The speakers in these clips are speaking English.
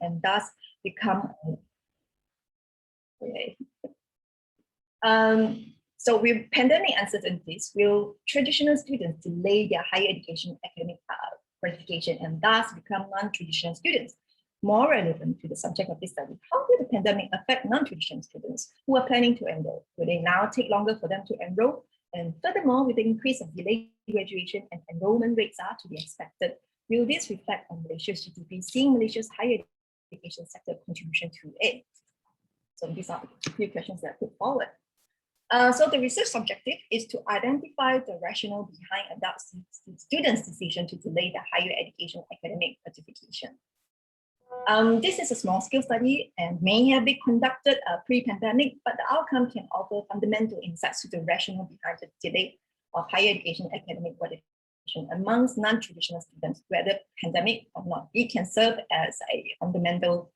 and thus become so with pandemic uncertainties, will traditional students delay their higher education academic qualification and thus become non-traditional students? More relevant to the subject of this study, how will the pandemic affect non-traditional students who are planning to enroll? Will they now take longer for them to enroll? And furthermore, with the increase of delayed graduation and enrollment rates are to be expected, will this reflect on Malaysia's GDP, seeing Malaysia's higher education sector contribution to it? So these are a few questions that I put forward. So the research objective is to identify the rationale behind adult students' decision to delay the higher education academic certification. This is a small-scale study and may have been conducted pre-pandemic, but the outcome can offer fundamental insights to the rationale behind the delay of higher education academic qualification amongst non-traditional students, whether pandemic or not. It can serve as a fundamental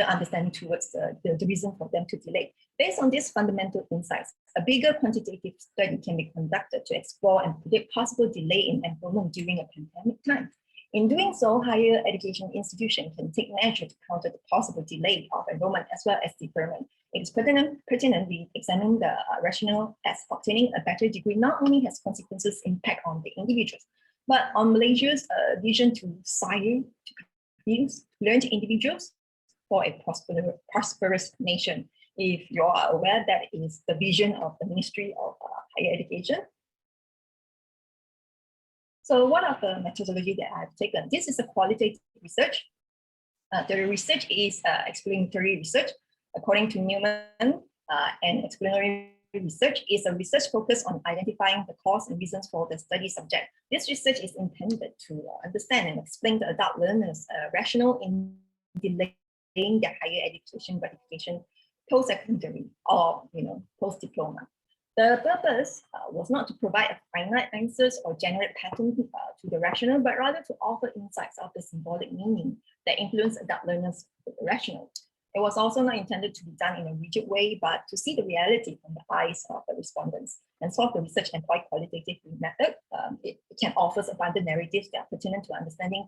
understanding towards the reason for them to delay. Based on these fundamental insights, a bigger quantitative study can be conducted to explore and predict possible delay in enrollment during a pandemic time. In doing so, higher education institutions can take measures to counter the possible delay of enrollment as well as deferment. It is pertinent we examine the rationale as obtaining a better degree not only has consequences impact on the individuals, but on Malaysia's vision to sire, to produce learned individuals for a prosperous nation. If you are aware, that is the vision of the Ministry of Higher Education. So what are the methodology that I've taken? This is a qualitative research. The research is explanatory research. According to Newman, and explanatory research is a research focused on identifying the cause and reasons for the study subject. This research is intended to understand and explain the adult learners' rationale in delaying their higher education gratification post-secondary or post-diploma. The purpose was not to provide a finite answers or generate pattern to the rationale, but rather to offer insights of the symbolic meaning that influence adult learners with the rationale. It was also not intended to be done in a rigid way, but to see the reality from the eyes of the respondents. And so the research employed qualitative method. It can offer abundant narratives that are pertinent to understanding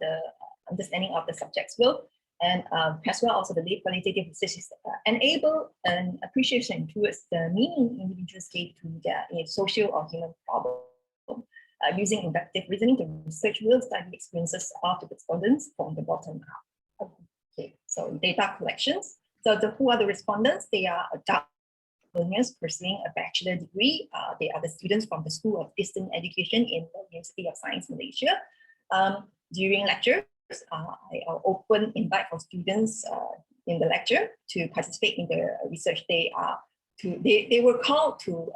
of the subject's will. And as well, also the qualitative research is enable an appreciation towards the meaning individuals gave to their social or human problem. Using inductive reasoning, the research will study experiences of the respondents from the bottom up. Okay, so data collections. So who are the respondents? They are adult learners pursuing a bachelor degree. They are the students from the School of Distance Education in the University of Sains Malaysia. During lecture, I open invite for students in the lecture to participate in the research. They were called to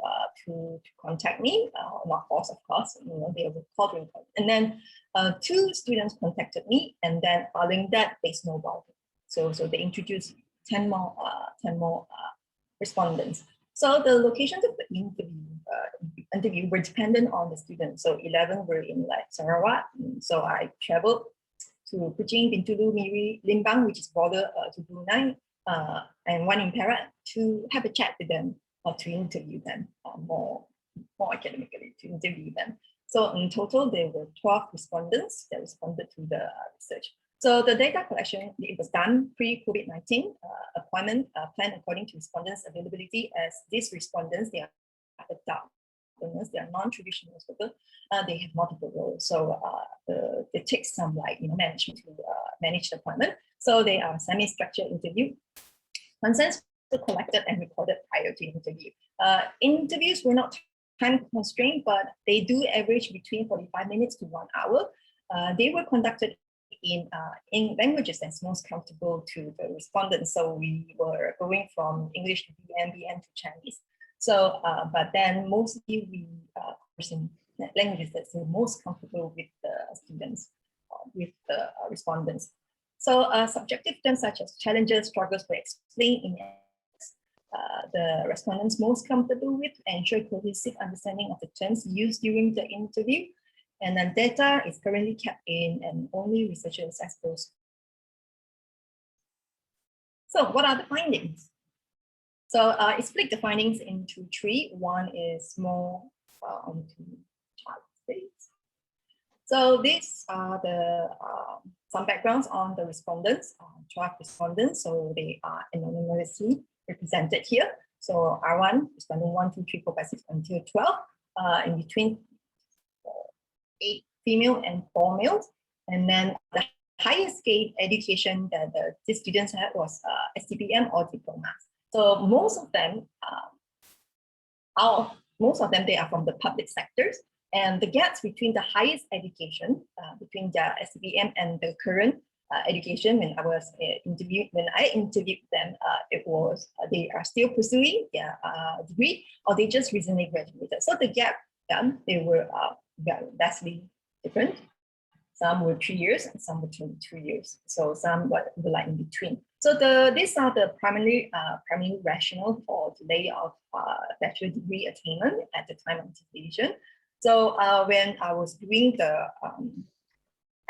contact me, not forced, of course. They were called to, and then 2 students contacted me, and then following that they snowballed. So they introduced 10 more respondents. So the locations of the interview were dependent on the students. So 11 were in Sarawak. So I traveled to Kuching, Bintulu, Miri, Limbang, which is border to Brunei, and 1 in Perak, to have a chat with them or to interview them more academically, to interview them. So in total, there were 12 respondents that responded to the research. So the data collection, it was done pre-COVID-19, appointment planned according to respondents' availability, as these respondents, they are adult learners, they are non-traditional workers, they have multiple roles. So it takes some management to manage the appointment. So they are semi-structured interview. Consents were collected and recorded prior to the interview. Interviews were not time constrained, but they do average between 45 minutes to 1 hour. They were conducted in languages that's most comfortable to the respondents. So we were going from English to BN to Chinese. So, but then mostly we in languages that's the most comfortable with the students, with the respondents. So subjective terms such as challenges, struggles were explained in the respondents most comfortable with to ensure cohesive understanding of the terms used during the interview. And then data is currently kept in and only researchers exposed. So what are the findings? So I split the findings into 3. One is more onto chart space. So these are the some backgrounds on the respondents, 12 respondents, so they are anonymously represented here. So R1, respondent 1, 2, 3, 4, 5, 6 until 12, in between 8 female and 4 males. And then the highest grade education that the students had was STPM or diplomas. So most of them, they are from the public sectors, and the gaps between the highest education, between the STPM and the current education, when I interviewed them, it was they are still pursuing their degree, or they just recently graduated. So the gap, they were vastly different. Some were 3 years and some were 22 years. So some were like in between. So these are the primary rationale for delay of bachelor degree attainment at the time of dissertation. So when I was doing the,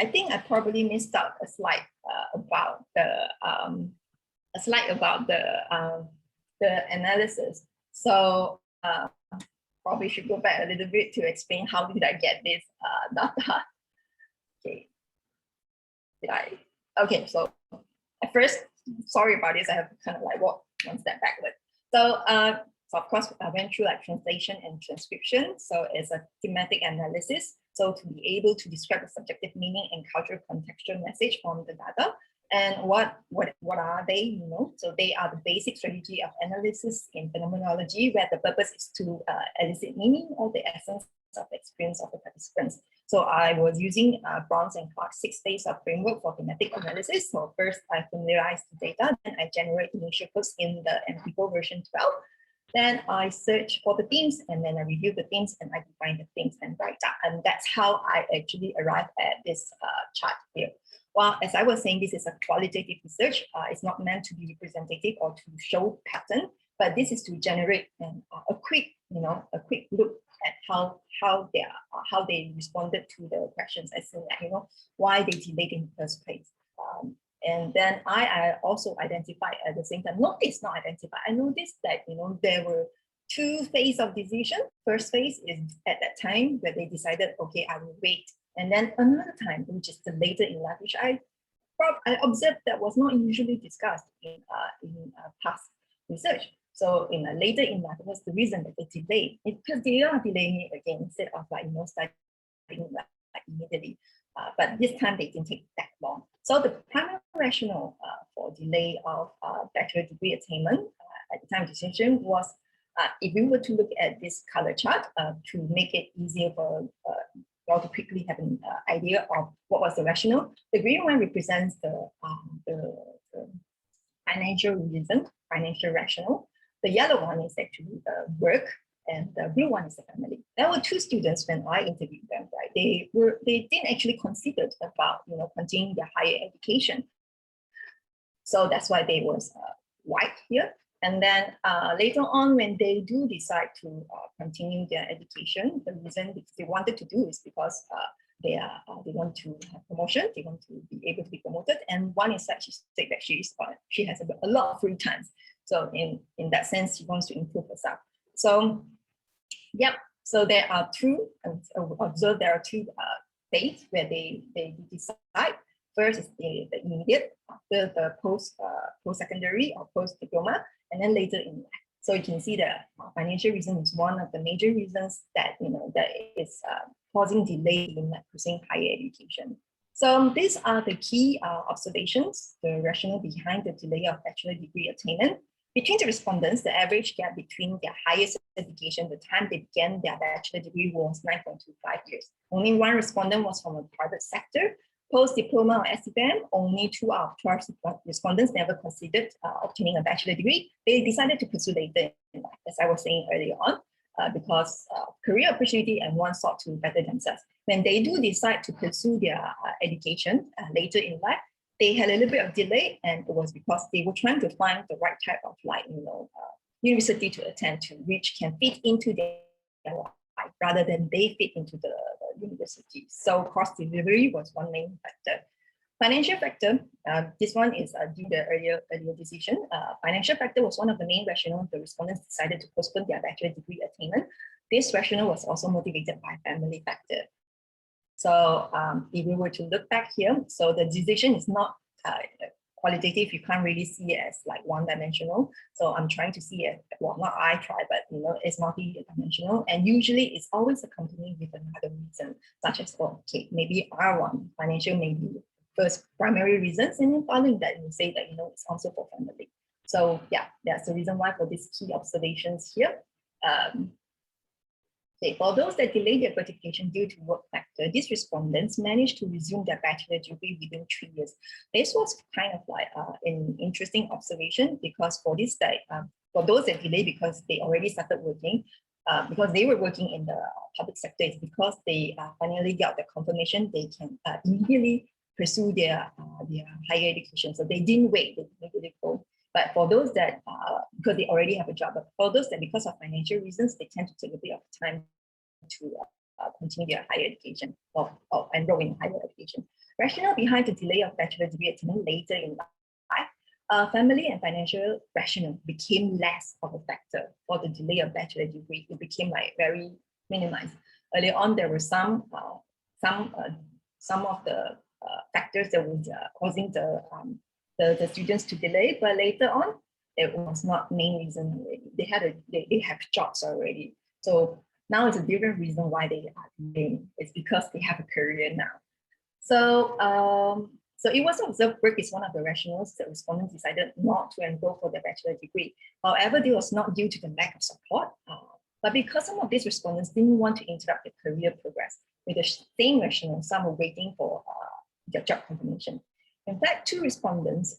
I think I probably missed out a slide about the analysis. So probably should go back a little bit to explain how did I get this data. Okay. Okay, so at first, sorry about this, I have to kind of like walk one step backward. So, of course, I went through like translation and transcription. So it's a thematic analysis. So to be able to describe the subjective meaning and cultural contextual message from the data. And what are they, you know? So they are the basic strategy of analysis in phenomenology, where the purpose is to elicit meaning or the essence of the experience of the participants. So I was using Bronze and Clark's 6 days of framework for thematic analysis. So first I familiarized the data, then I generate initial codes in the MPO version 12. Then I search for the themes, and then I review the themes, and I define the themes and write down. And that's how I actually arrived at this chart here. Well, as I was saying, this is a qualitative research. It's not meant to be representative or to show pattern, but this is to generate a quick look at how they responded to the questions, as in that, why they delayed in the first place. And then I also identified at the same time, I noticed that, there were 2 phases of decision. First phase is at that time where they decided, okay, I will wait. And then another time, which is the later in life, which I observed that was not usually discussed in past research. So in a later in life, what's the reason that they delay? Because they are delaying it again instead of studying like immediately. But this time they didn't take that long. So the primary rationale for delay of bachelor degree attainment at the time of decision was, if we were to look at this color chart to make it easier for you all to quickly have an idea of what was the rationale. The green one represents the financial reason, financial rationale. The yellow one is actually the work, and the blue one is the family. There were 2 students when I interviewed them, right? They didn't actually consider about continuing their higher education. So that's why they was white here. And then later on, when they do decide to continue their education, the reason they wanted to do is because they want to have promotion, they want to be able to be promoted. And one is that she said that she has a lot of free time. So in that sense, she wants to improve herself. So yep. So there are 2. Observe there are 2 phases where they decide. First is the immediate, after the post-secondary or post-diploma, and then later in life. So you can see that financial reason is one of the major reasons that that is causing delay in pursuing higher education. So these are the key observations, the rationale behind the delay of bachelor degree attainment. Between the respondents, the average gap between their highest education, the time they began their bachelor degree, was 9.25 years. Only 1 respondent was from a private sector. Post-diploma or STPM, only 2 out of 12 respondents never considered obtaining a bachelor degree. They decided to pursue later in life, as I was saying earlier on, because career opportunity, and one sought to better themselves. When they do decide to pursue their education later in life, they had a little bit of delay, and it was because they were trying to find the right type of university to attend to, which can fit into their life rather than they fit into the university. So cost delivery was one main factor. Financial factor, this one is due to the earlier decision. Financial factor was one of the main rationale the respondents decided to postpone their bachelor degree attainment. This rationale was also motivated by family factor. So if we were to look back here, so the decision is not qualitative. You can't really see it as like one-dimensional. So I'm trying to see it, well, not I try, but it's multi-dimensional. And usually it's always accompanied with another reason, such as, okay, maybe R1, financial may be first primary reasons, and then following that, you say that, it's also for family. So yeah, that's the reason why for these key observations here. Okay, for those that delayed their gratification due to work factor, these respondents managed to resume their bachelor degree within 3 years. This was kind of like an interesting observation, because for this for those that delayed because they already started working, because they were working in the public sector, it's because they finally got the confirmation they can immediately pursue their higher education. So they didn't wait, they immediately go. But for those that, because they already have a job, but for those that because of financial reasons, they tend to take a bit of time to continue their higher education or enroll in higher education. Rationale behind the delay of bachelor degree attainment later in life, family and financial rationale became less of a factor for the delay of bachelor degree. It became like very minimized. Earlier on, there were some of the factors that was causing the students to delay, but later on, it was not main reason already. They have jobs already. So now it's a different reason why they are delaying. It's because they have a career now. So it was observed work is one of the rationales that respondents decided not to enroll for their bachelor degree. However, this was not due to the lack of support, but because some of these respondents didn't want to interrupt their career progress. With the same rationale, some were waiting for their job confirmation. In fact, 2 respondents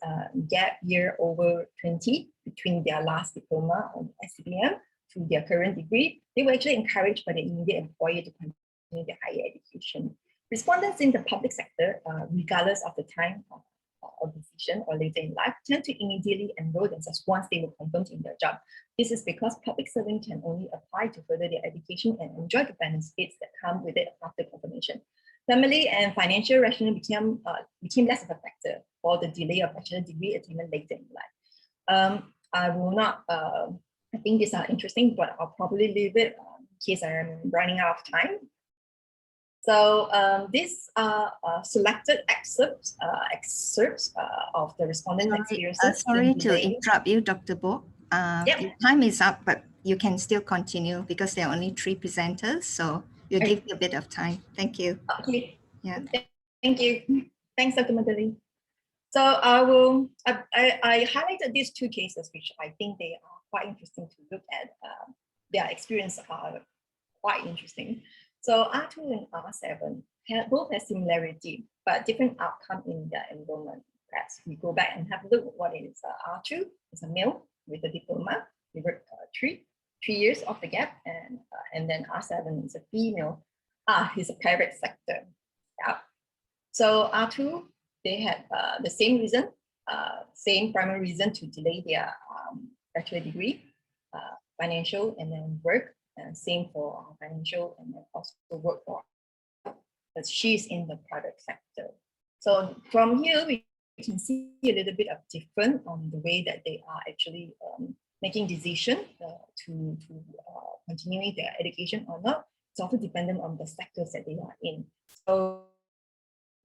gap year over 20 between their last diploma on SCBM to their current degree. They were actually encouraged by the immediate employer to continue their higher education. Respondents in the public sector, regardless of the time of decision or later in life, tend to immediately enroll themselves once they were confirmed in their job. This is because public servants can only apply to further their education and enjoy the benefits that come with it after confirmation. Family and financial rationale became less of a factor for the delay of bachelor degree attainment later in life. I will not, I think these are interesting, but I'll probably leave it in case I am running out of time. So these are selected excerpts of the respondent experiences. Sorry to interrupt you, Dr. Bo. Yep. Your time is up, but you can still continue because there are only 3 presenters. So you'll give you a bit of time. Thank you. Okay. Yeah. Thank you. Thanks, Dr. Magdalene. So I highlighted these 2 cases, which I think they are quite interesting to look at. Their experience are quite interesting. So R2 and R7 both have similarity, but different outcome in their enrollment. Perhaps we go back and have a look at what is R2. It's a male with a diploma. They work 3 years of the gap, and then R7 is a female. He's a private sector. Yeah. So R2, they had the same reason, same primary reason to delay their bachelor degree, financial and then work, and same for financial and then also work for, but she's in the private sector. So from here, we can see a little bit of difference on the way that they are actually making decision to continuing their education or not. It's also dependent on the sectors that they are in. So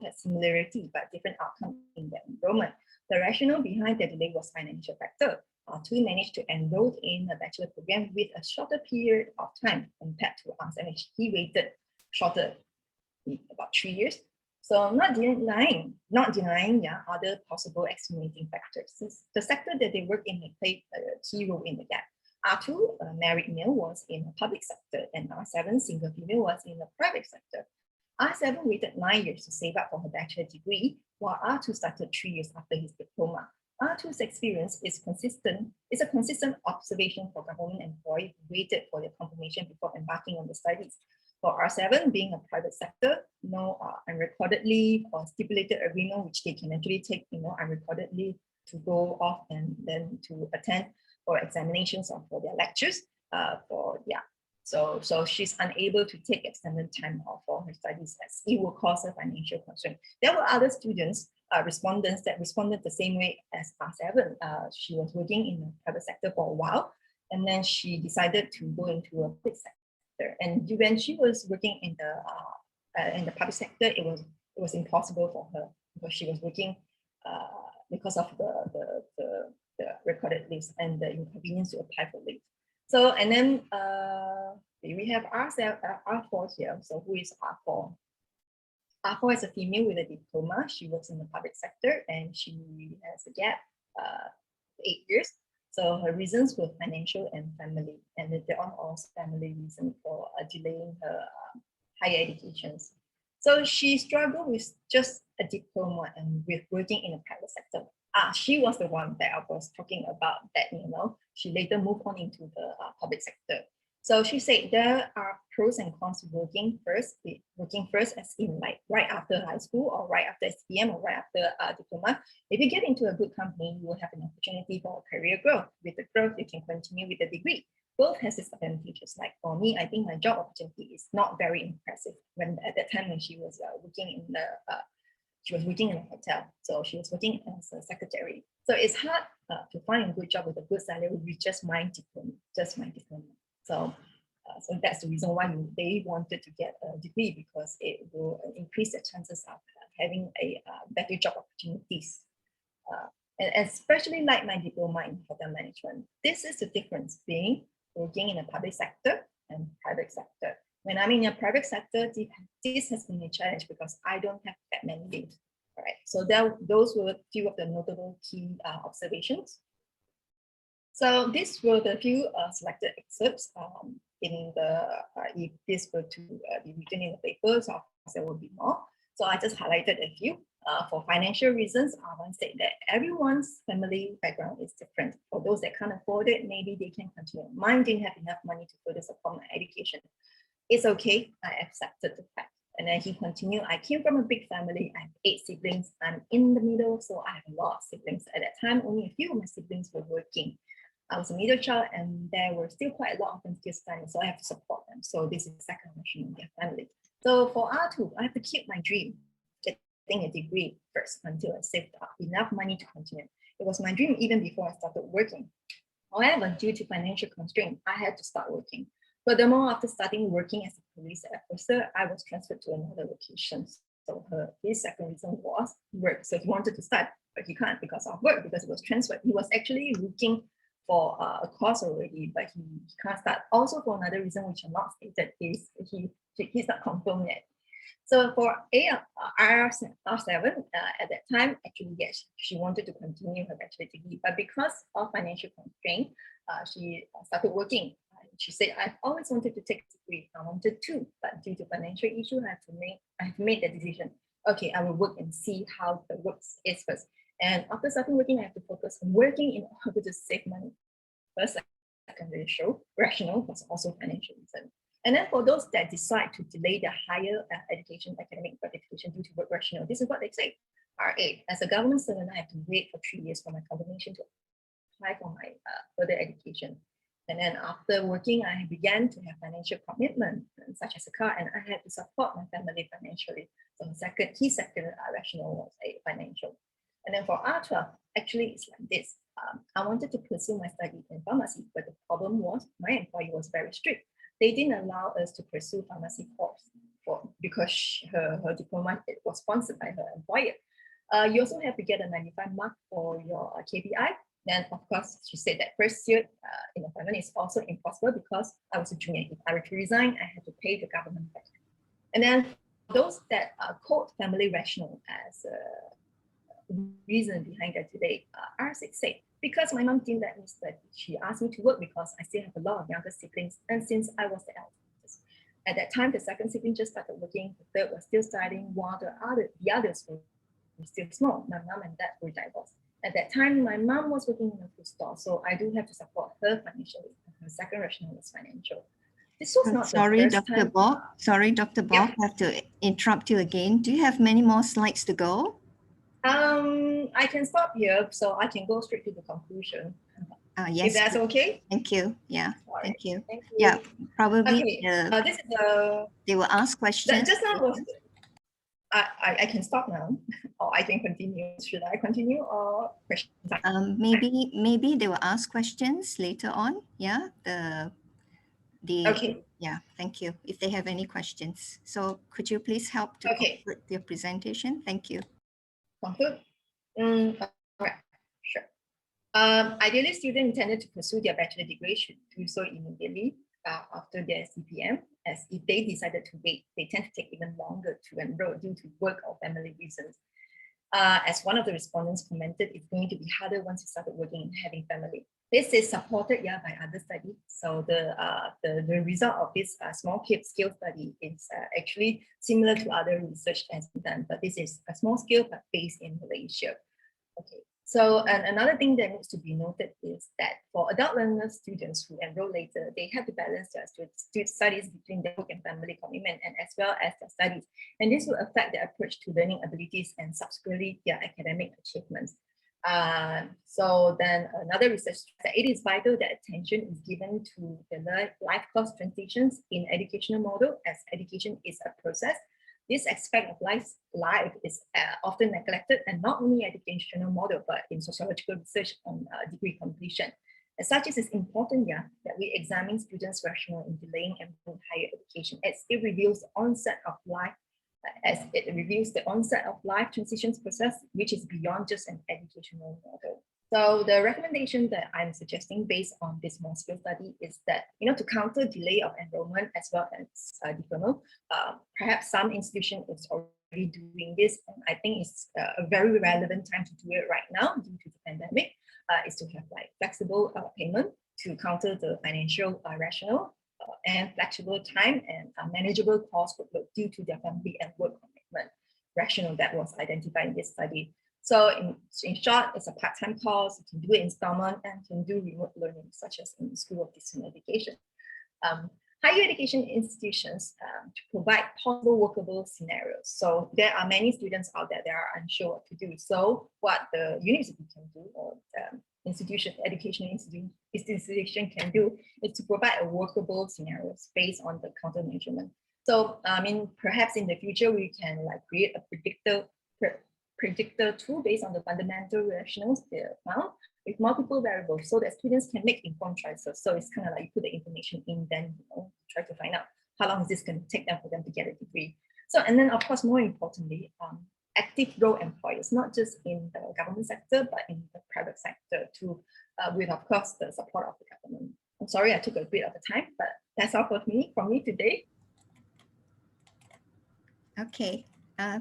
that similarity, but different outcome in their enrollment. The rationale behind the delay was financial factor. To manage to enroll in a bachelor program with a shorter period of time compared to us, and he waited shorter, about 3 years. So not denying other possible extenuating factors. The sector that they work in may play a key role in the gap. R2, a married male, was in the public sector, and R7, single female, was in the private sector. R7 waited 9 years to save up for her bachelor degree, while R2 started 3 years after his diploma. R2's experience is a consistent observation for government employees who waited for their confirmation before embarking on the studies. For R7, being a private sector, no unrecorded leave or stipulated agreement, which they can actually take, unrecorded leave to go off and then to attend for examinations or for their lectures. So she's unable to take extended time off for her studies, as it will cause a financial constraint. There were other students, respondents that responded the same way as R7. She was working in the private sector for a while, and then she decided to go into a public sector. And when she was working in the in the public sector, it was impossible for her because she was working because of the recorded leaves and the inconvenience to apply for leave. So, and then we have R4 here. So who is R4? R4 is a female with a diploma. She works in the public sector and she has a gap 8 years. So her reasons were financial and family, and there are also family reasons for delaying her higher educations. So she struggled with just a diploma and with working in the private sector. She was the one that I was talking about that, she later moved on into the public sector. So she said there are pros and cons to working first as in like right after high school or right after SPM or right after diploma. If you get into a good company, you will have an opportunity for career growth. With the growth, you can continue with the degree. Both has its advantages. Like for me, I think my job opportunity is not very impressive. When at that time when she was working in a hotel, so she was working as a secretary. So it's hard to find a good job with a good salary with just my diploma. So that's the reason why they wanted to get a degree, because it will increase the chances of having a better job opportunities. And especially like my diploma in hotel management. This is the difference being working in the public sector and private sector. When I'm in a private sector, this has been a challenge because I don't have that many leaves. All right, so those were a few of the notable key observations. So these were the few selected excerpts in the, if this were to be written in the papers, of course there will be more. So I just highlighted a few. For financial reasons, I want to say that everyone's family background is different. For those that can't afford it, maybe they can continue. Mine didn't have enough money to further support my education. It's okay, I accepted the fact. And then he continued, I came from a big family. I have 8 siblings. I'm in the middle, so I have a lot of siblings. At that time, only a few of my siblings were working. I was a middle child and there were still quite a lot of them still studying, so I have to support them. So this is the second rationale in their family. So for R2, I have to keep my dream, getting a degree first until I saved up enough money to continue. It was my dream even before I started working. However, due to financial constraint, I had to start working. Furthermore, after starting working as a police officer, I was transferred to another location. So his second reason was work. So he wanted to start, but he can't because of work, because it was transferred. He was actually looking for a course already, but he can't start. Also for another reason, which I'm not stated, is he's not confirmed yet. So for R7, at that time, actually, yes, she wanted to continue her bachelor degree, but because of financial constraint, she started working. She said, I've always wanted to take a degree. I wanted to, but due to financial issue, I've made the decision. Okay, I will work and see how the work is first. And after starting working, I have to focus on working in order to save money. First, secondary rationale, but also financial reason. And then for those that decide to delay their higher education academic gratification due to work rationale, this is what they say. R8, as a government servant, I have to wait for 3 years for my confirmation to apply for my further education. And then after working, I began to have financial commitment, such as a car, and I had to support my family financially. So key second rationale was a financial. And then for R12, actually it's like this. I wanted to pursue my study in pharmacy, but the problem was my employer was very strict. They didn't allow us to pursue pharmacy course because her diploma was sponsored by her employer. You also have to get a 95 mark for your KPI. Then, of course, she said that first year in employment is also impossible because I was a junior. If I were to resign, I had to pay the government back. And then those that quote family rationale as a reason behind that today, R6 said, because my mom didn't let me study, she asked me to work because I still have a lot of younger siblings, and since I was the eldest. At that time, the second sibling just started working, the third was still studying, while the others were still small. My mom and dad were divorced. At that time, my mom was working in a food store, so I do have to support her financially. Her second rationale was financial. This was not sorry, the first Dr. time. Bob. Sorry, Dr. Bob, I have to interrupt you again. Do you have many more slides to go? I can stop here, so I can go straight to the conclusion. Yes. If that's okay. Thank you. Yeah. All Thank you. Thank you. Yeah. Probably. Okay. This is they will ask questions. Just now was. I can stop now, or I can continue. Should I continue or question time? Maybe they will ask questions later on. Yeah. Okay. Yeah, thank you. If they have any questions. So could you please help to Okay. conclude your presentation? Thank you. Conclude. All right. Sure. Ideally, students intended to pursue their bachelor degree should do so immediately after their CPM, as if they decided to wait, they tend to take even longer to enroll due to work or family reasons. As one of the respondents commented, it's going to be harder once you started working and having family. This is supported by other studies. So the result of this small scale study is actually similar to other research that's been done, but this is a small scale but based in Malaysia. Okay. So another thing that needs to be noted is that for adult learner students who enroll later, they have to balance their studies between their work and family commitment and as well as their studies. And this will affect their approach to learning abilities and subsequently their academic achievements. So then another research that it is vital that attention is given to the life course transitions in educational model, as education is a process. This aspect of life is often neglected, and not only educational model, but in sociological research on degree completion. As such, it is important that we examine students' rationale in delaying and higher education, as it reveals the onset of life, transitions process, which is beyond just an educational model. So the recommendation that I'm suggesting based on this small scale study is that, to counter delay of enrollment as well as deferral, perhaps some institution is already doing this, and I think it's a very relevant time to do it right now due to the pandemic, is to have flexible payment to counter the financial rationale and flexible time and manageable cost workload due to their family and work commitment rationale that was identified in this study. So in short, it's a part-time course, you can do it installment and can do remote learning, such as in the School of Distance Education. Higher education institutions to provide possible workable scenarios. So there are many students out there that are unsure what to do. So what the university can do, or education institution can do, is to provide a workable scenarios based on the countermeasurement. So perhaps in the future we can create a predictor tool based on the fundamental rationales they found with multiple variables, so that students can make informed choices. So it's kind of you put the information in, then try to find out how long is this going to take them for them to get a degree. So, and then of course, more importantly, active role employers, not just in the government sector, but in the private sector too, with of course the support of the government. I'm sorry I took a bit of the time, but that's all from me today. Okay.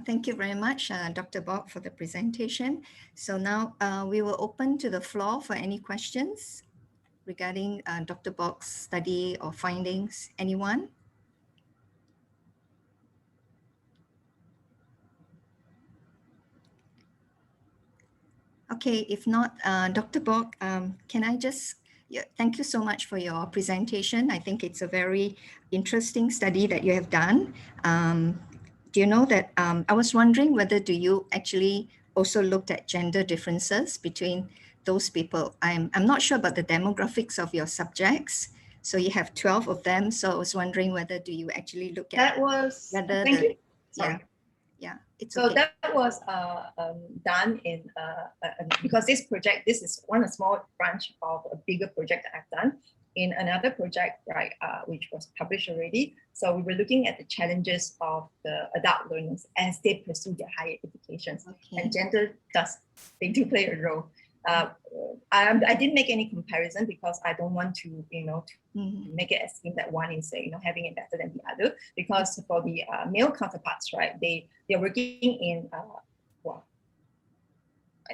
Thank you very much, Dr. Bok, for the presentation. So now we will open to the floor for any questions regarding Dr. Bok's study or findings. Anyone? Okay, if not, Dr. Bok, can I just, thank you so much for your presentation. I think it's a very interesting study that you have done. Do you know that I was wondering whether do you actually also looked at gender differences between those people? I'm not sure about the demographics of your subjects. So you have 12 of them. So I was wondering whether do you actually look at that was whether thank the, you. Sorry. Yeah, it's so okay. that was done in because this is one small branch of a bigger project that I've done in another project, right, which was published already. So we were looking at the challenges of the adult learners as they pursue their higher educations, and gender they do play a role. I didn't make any comparison because I don't want to, make it seem that one is, having it better than the other. Because for the male counterparts, right, they're working in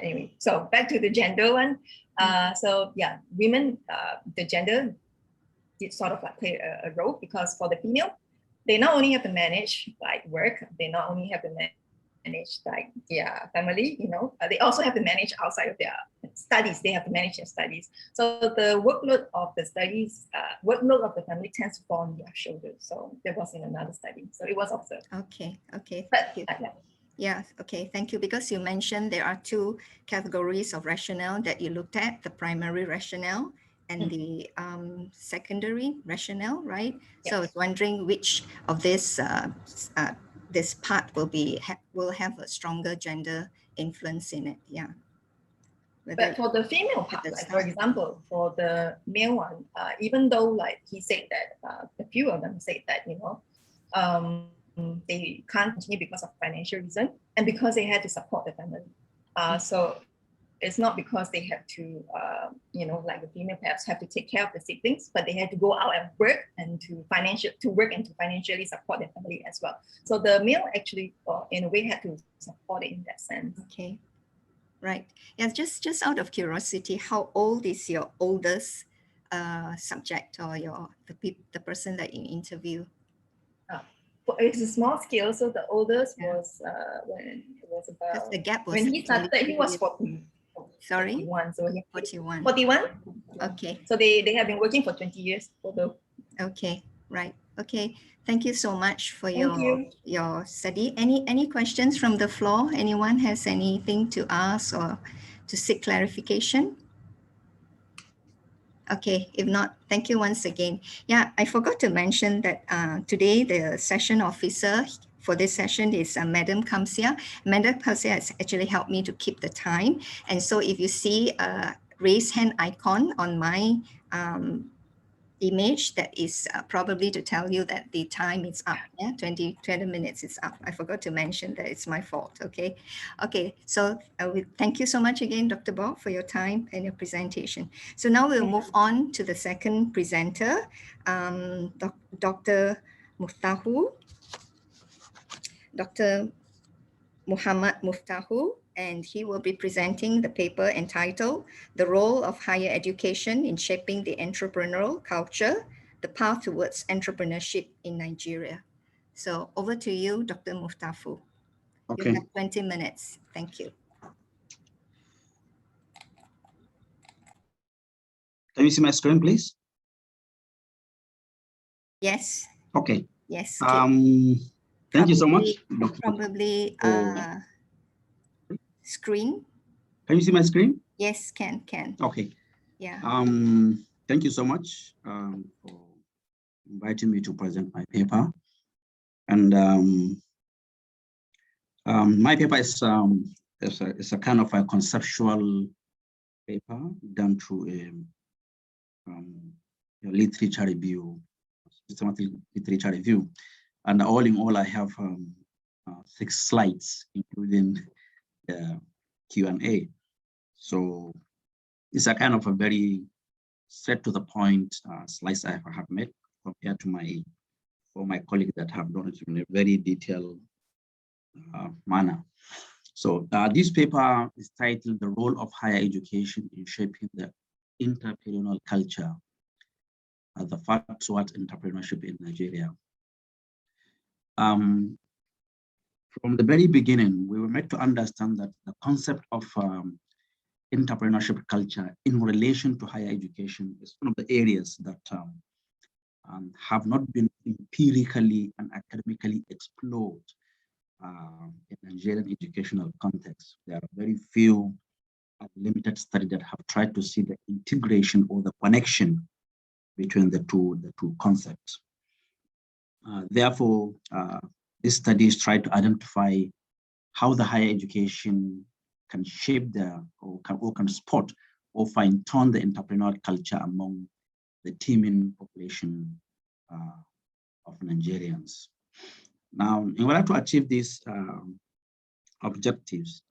anyway. So back to the gender one. So yeah, women, the gender did sort of play a role, because for the female, they not only have to manage work, they not only have to manage their family, they also have to manage outside of their studies. They have to manage their studies. So the workload of the studies, workload of the family tends to fall on their shoulders. So that was in another study. So it was observed. Okay. But, yeah, okay, thank you. Because you mentioned there are two categories of rationale that you looked at, the primary rationale and the secondary rationale, right? Yes. So I was wondering which of this this part will have a stronger gender influence in it. Yeah. But for the female part, like for example, for the male one, even though like he said that a few of them said that, you know, they can't continue because of financial reason and because they had to support the family. So it's not because they have to, you know, like the female perhaps have to take care of the siblings, but they had to go out and work and to work and to financially support their family as well. So the male actually, in a way, had to support it in that sense. Okay, right. Yeah, just out of curiosity, how old is your oldest subject or the person that you interview? It's a small scale, so the oldest was when it was about the gap was when he started, he was 40. Sorry, 41. So 41. 41. Okay. So they have been working for 20 years. Although. Okay, right. Okay. Thank you so much for your study. Any questions from the floor? Anyone has anything to ask or to seek clarification? Okay, if not, thank you once again. Yeah, I forgot to mention that today the session officer for this session is Madam Kamsia. Madam Kamsia has actually helped me to keep the time. And so if you see a raise hand icon on my image, that is probably to tell you that the time is up. Yeah, 20 minutes is up. I forgot to mention that. It's my fault. Okay. Okay. So thank you so much again, Dr. Bok, for your time and your presentation. So now we'll move on to the second presenter, Dr. Muftahu. Dr. Muhammad Muftahu, and he will be presenting the paper entitled The Role of Higher Education in Shaping the Entrepreneurial Culture, the Path Towards Entrepreneurship in Nigeria. So over to you, Dr. Muftahu. Okay. You have 20 minutes. Thank you. Can you see my screen, please? Yes. Okay. Yes. Thank you so much. Probably screen. Can you see my screen? Yes, can. Okay. Yeah. Thank you so much for inviting me to present my paper. And my paper is a kind of a conceptual paper done through a literature review, systematic literature review. And all in all, I have 6 slides, including the Q&A. So it's a kind of a very straight to the point slides I have made compared to my colleagues that have done it in a very detailed manner. So this paper is titled The Role of Higher Education in Shaping the Entrepreneurial Culture, the Path Towards Entrepreneurship in Nigeria. From the very beginning, we were made to understand that the concept of entrepreneurship culture in relation to higher education is one of the areas that have not been empirically and academically explored in Nigerian educational context. There are very few limited studies that have tried to see the integration or the connection between the two concepts. Therefore, these studies try to identify how the higher education can shape or can support or fine-tune the entrepreneurial culture among the teeming population of Nigerians. Now, in order to achieve these objectives,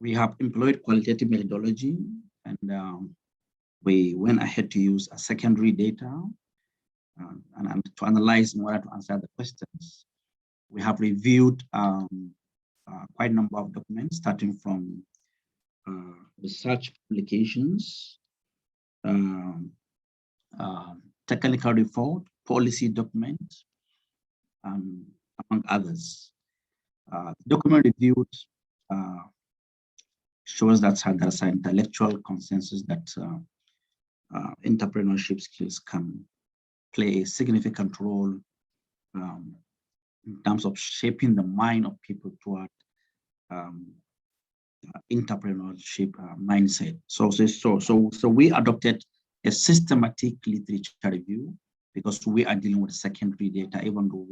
we have employed qualitative methodology, and we went ahead to use a secondary data and to analyze in order to answer the questions. We have reviewed quite a number of documents, starting from research publications, technical report, policy documents, among others. Document reviewed shows that there's an intellectual consensus that entrepreneurship skills can play a significant role in terms of shaping the mind of people toward entrepreneurship mindset. So we adopted a systematic literature review because we are dealing with secondary data, even though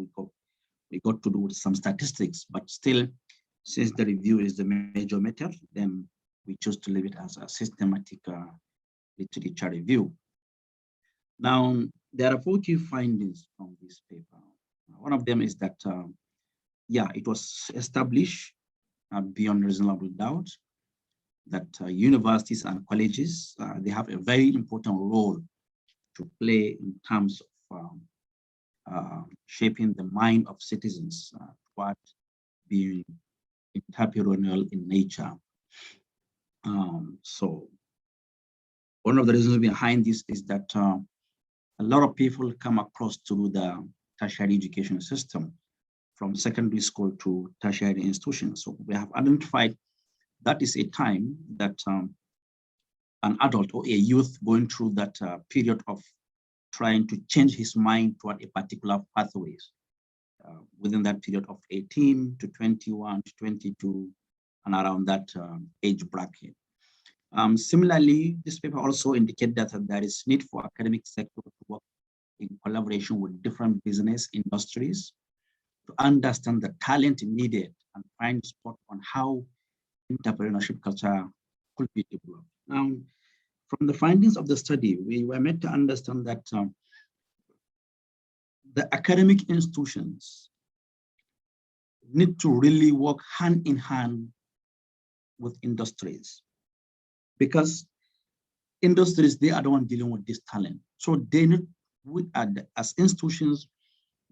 we got to do with some statistics, but still since the review is the major method, then we choose to leave it as a systematic literature review. Now, there are 4 key findings from this paper. One of them is that, yeah, it was established beyond reasonable doubt that universities and colleges, they have a very important role to play in terms of shaping the mind of citizens toward being entrepreneurial in nature. So one of the reasons behind this is that a lot of people come across through the tertiary education system from secondary school to tertiary institutions. So we have identified that is a time that an adult or a youth going through that period of trying to change his mind toward a particular pathways within that period of 18 to 21 to 22 and around that age bracket. Similarly, this paper also indicates that there is need for academic sector to work in collaboration with different business industries to understand the talent needed and find spot on how entrepreneurship culture could be developed. Now, from the findings of the study, we were meant to understand that the academic institutions need to really work hand in hand with industries, because industries, they are the ones dealing with this talent. So they need, as institutions,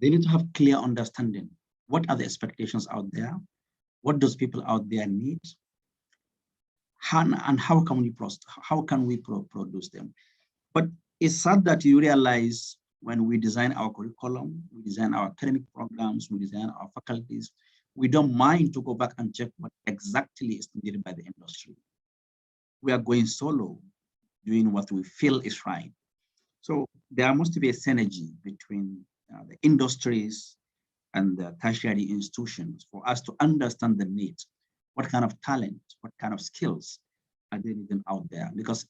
they need to have clear understanding. What are the expectations out there? What does people out there need? And how can we produce them? But it's sad that you realize when we design our curriculum, we design our academic programs, we design our faculties, we don't mind to go back and check what exactly is needed by the industry. We are going solo, doing what we feel is right. So there must be a synergy between the industries and the tertiary institutions for us to understand the needs. What kind of talent, what kind of skills are they needing out there? Because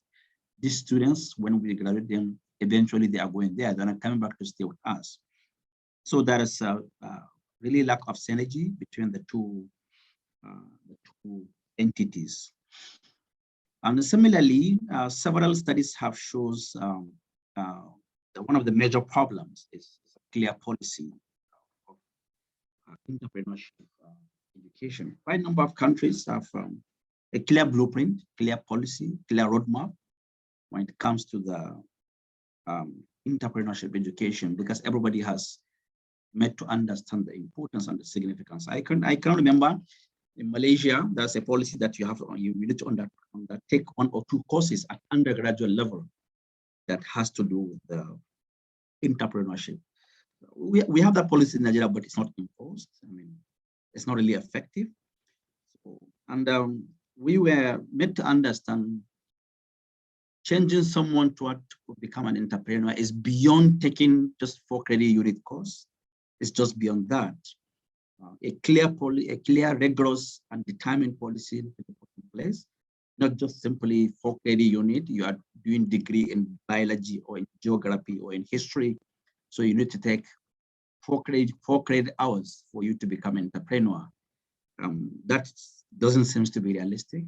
these students, when we graduate them, eventually they are going there, they're not coming back to stay with us. So there is a really lack of synergy between the two entities. And similarly, several studies have shows that one of the major problems is clear policy of entrepreneurship education. Quite a number of countries have a clear blueprint, clear policy, clear roadmap when it comes to the entrepreneurship education, because everybody has met to understand the importance and the significance. I can remember in Malaysia, there's a policy that you need to undertake 1 or 2 courses at undergraduate level that has to do with the entrepreneurship. We have that policy in Nigeria, but it's not imposed. I mean, it's not really effective. So, and we were meant to understand changing someone to become an entrepreneur is beyond taking just 4 credit unit course. It's just beyond that. A clear, rigorous, and determined policy to be put in place, not just simply 4 credit unit. You are doing degree in biology or in geography or in history, so you need to take 4 credit hours for you to become an entrepreneur. That doesn't seem to be realistic.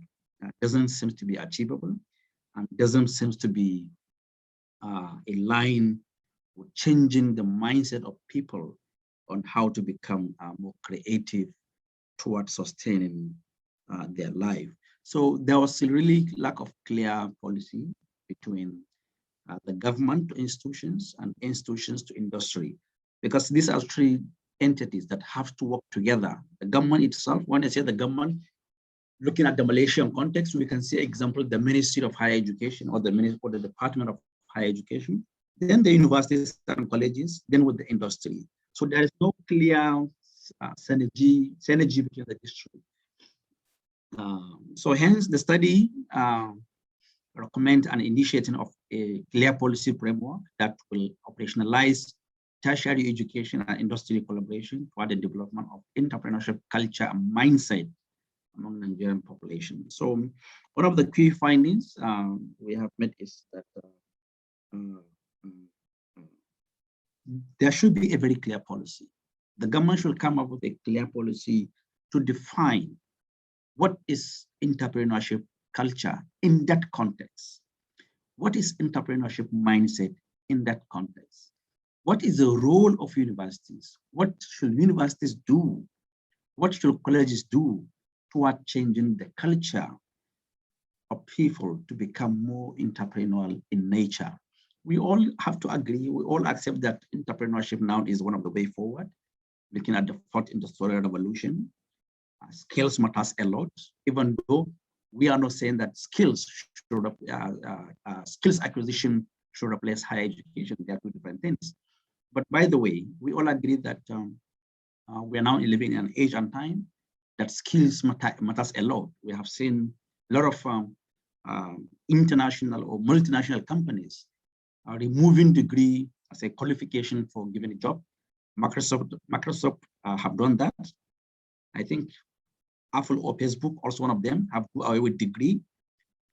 Doesn't seem to be achievable, and doesn't seem to be in line with changing the mindset of people on how to become more creative towards sustaining their life. So there was a really lack of clear policy between the government to institutions and institutions to industry, because these are 3 entities that have to work together. The government itself, when I say the government, looking at the Malaysian context, we can see, example, the Ministry of Higher Education or the Department of Higher Education, then the universities and colleges, then with the industry. So there is no clear synergy between the districts. So hence the study recommend an initiating of a clear policy framework that will operationalize tertiary education and industry collaboration for the development of entrepreneurship culture and mindset among the Nigerian population. So one of the key findings we have made is that there should be a very clear policy. The government should come up with a clear policy to define what is entrepreneurship culture in that context? What is entrepreneurship mindset in that context? What is the role of universities? What should universities do? What should colleges do toward changing the culture of people to become more entrepreneurial in nature? We all have to agree, we all accept that entrepreneurship now is one of the way forward, looking at the fourth industrial revolution. Skills matters a lot, even though we are not saying that skills acquisition should replace higher education. They are two different things. But by the way, we all agree that we are now living in an age and time that skills matters a lot. We have seen a lot of international or multinational companies are removing degree as a qualification for giving a job. Microsoft have done that. I think Apple or Facebook, also one of them, have do away with degree.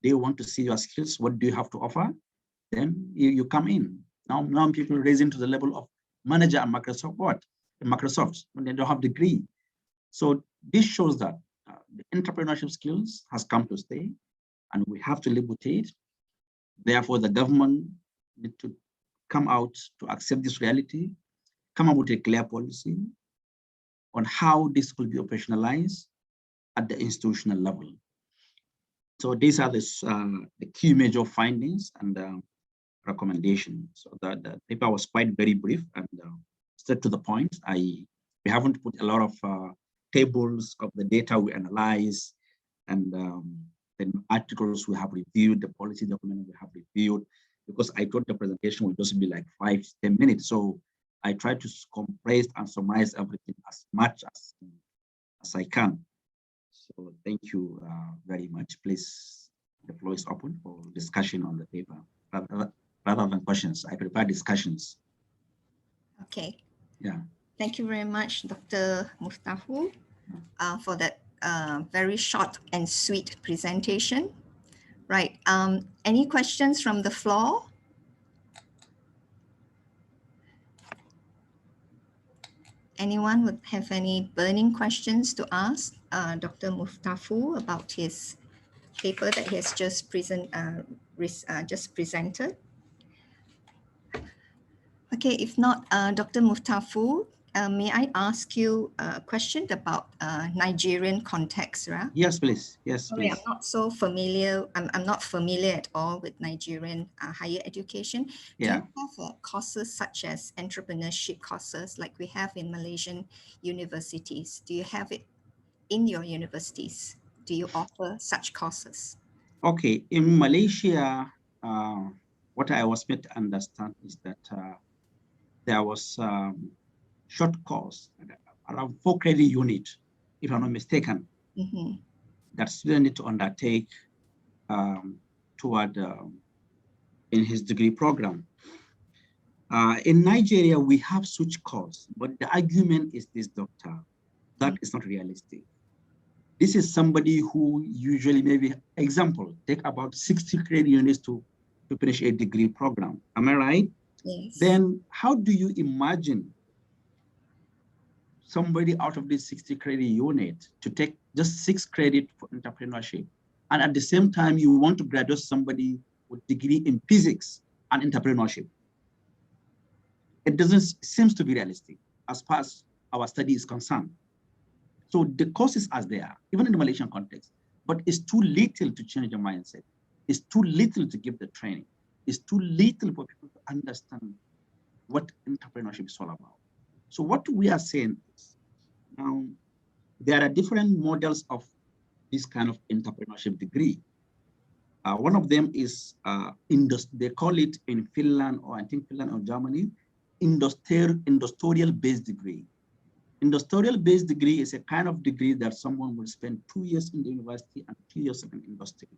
They want to see your skills. What do you have to offer? Then you come in. Now people raising to the level of manager at Microsoft. Microsoft, when they don't have degree. So this shows that the entrepreneurship skills has come to stay, and we have to live with it. Therefore, the government need to come out to accept this reality, come up with a clear policy on how this will be operationalized at the institutional level. So these are the key major findings and recommendations. So the paper was quite very brief and straight to the point. We haven't put a lot of tables of the data we analyze and the articles we have reviewed, the policy document we have reviewed, because I thought the presentation would just be like 5-10 minutes. So I try to compress and summarize everything as much as I can. So thank you very much. Please, the floor is open for discussion on the paper. Rather than questions, I prepare discussions. Okay. Yeah. Thank you very much, Dr. Muftahu, for that very short and sweet presentation. Right. Any questions from the floor? Anyone would have any burning questions to ask Dr. Muftahu about his paper that he has just presented? Okay, if not, Dr. Muftahu, may I ask you a question about Nigerian context, right? Yes, please. Yes, Sorry, please. I'm not so familiar. I'm not familiar at all with Nigerian higher education. Yeah. Do you have courses such as entrepreneurship courses like we have in Malaysian universities? Do you have it in your universities? Do you offer such courses? Okay, in Malaysia, what I was made to understand is that there was short course, around 4 credit unit, if I'm not mistaken, that student need to undertake toward in his degree program. In Nigeria, we have such course, but the argument is this, doctor, that is not realistic. This is somebody who usually maybe, example, take about 60 credit units to finish a degree program. Am I right? Yes. Then how do you imagine somebody out of this 60 credit unit to take just 6 credit for entrepreneurship? And at the same time, you want to graduate somebody with degree in physics and entrepreneurship. It doesn't seem to be realistic as far as our study is concerned. So the courses are there, even in the Malaysian context, but it's too little to change the mindset. It's too little to give the training. It's too little for people to understand what entrepreneurship is all about. So what we are saying is, now there are different models of this kind of entrepreneurship degree. One of them is, they call it in Finland, or I think Finland or Germany, industrial-based degree. Industrial-based degree is a kind of degree that someone will spend 2 years in the university and 2 years in industry.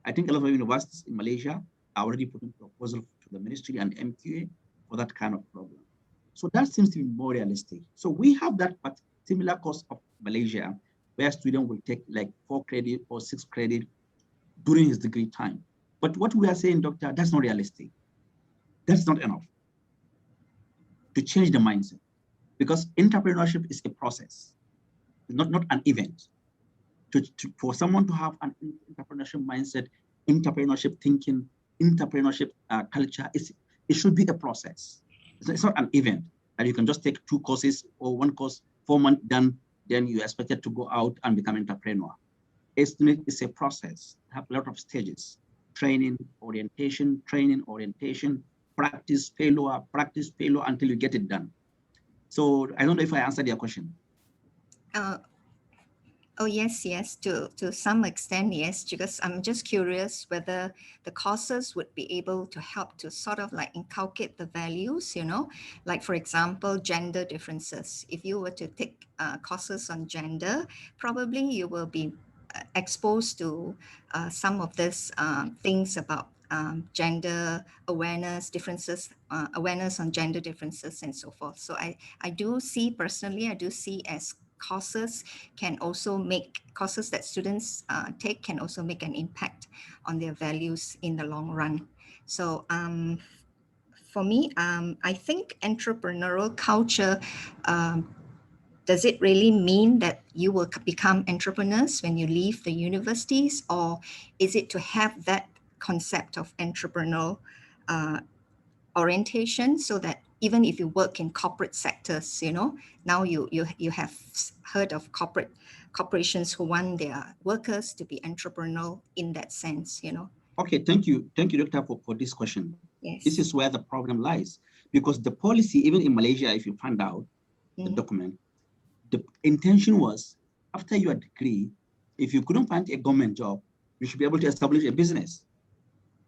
I think a lot of universities in Malaysia are already putting proposal to the ministry and MQA for that kind of program. So that seems to be more realistic. So we have that similar course of Malaysia, where student will take like 4 credit or 6 credit during his degree time. But what we are saying, doctor, that's not realistic. That's not enough to change the mindset, because entrepreneurship is a process, not an event. for someone to have an entrepreneurship mindset, entrepreneurship thinking, entrepreneurship culture, it should be a process. It's not an event that you can just take 2 courses or 1 course, 4 months done, then you're expected to go out and become an entrepreneur. It's a process, have a lot of stages: training, orientation, practice, failure until you get it done. So I don't know if I answered your question. Oh, yes, to some extent, yes, because I'm just curious whether the courses would be able to help to sort of like inculcate the values, like for example, gender differences. If you were to take courses on gender, probably you will be exposed to some of these things about gender awareness, differences, awareness on gender differences and so forth. So I do see as courses that students take can also make an impact on their values in the long run. So for me, I think entrepreneurial culture, does it really mean that you will become entrepreneurs when you leave the universities, or is it to have that concept of entrepreneurial orientation so that even if you work in corporate sectors, now you have heard of corporations who want their workers to be entrepreneurial in that sense, Okay, thank you, Doctor, for this question. Yes. This is where the problem lies, because the policy, even in Malaysia, if you find out the document, the intention was, after your degree, if you couldn't find a government job, you should be able to establish a business.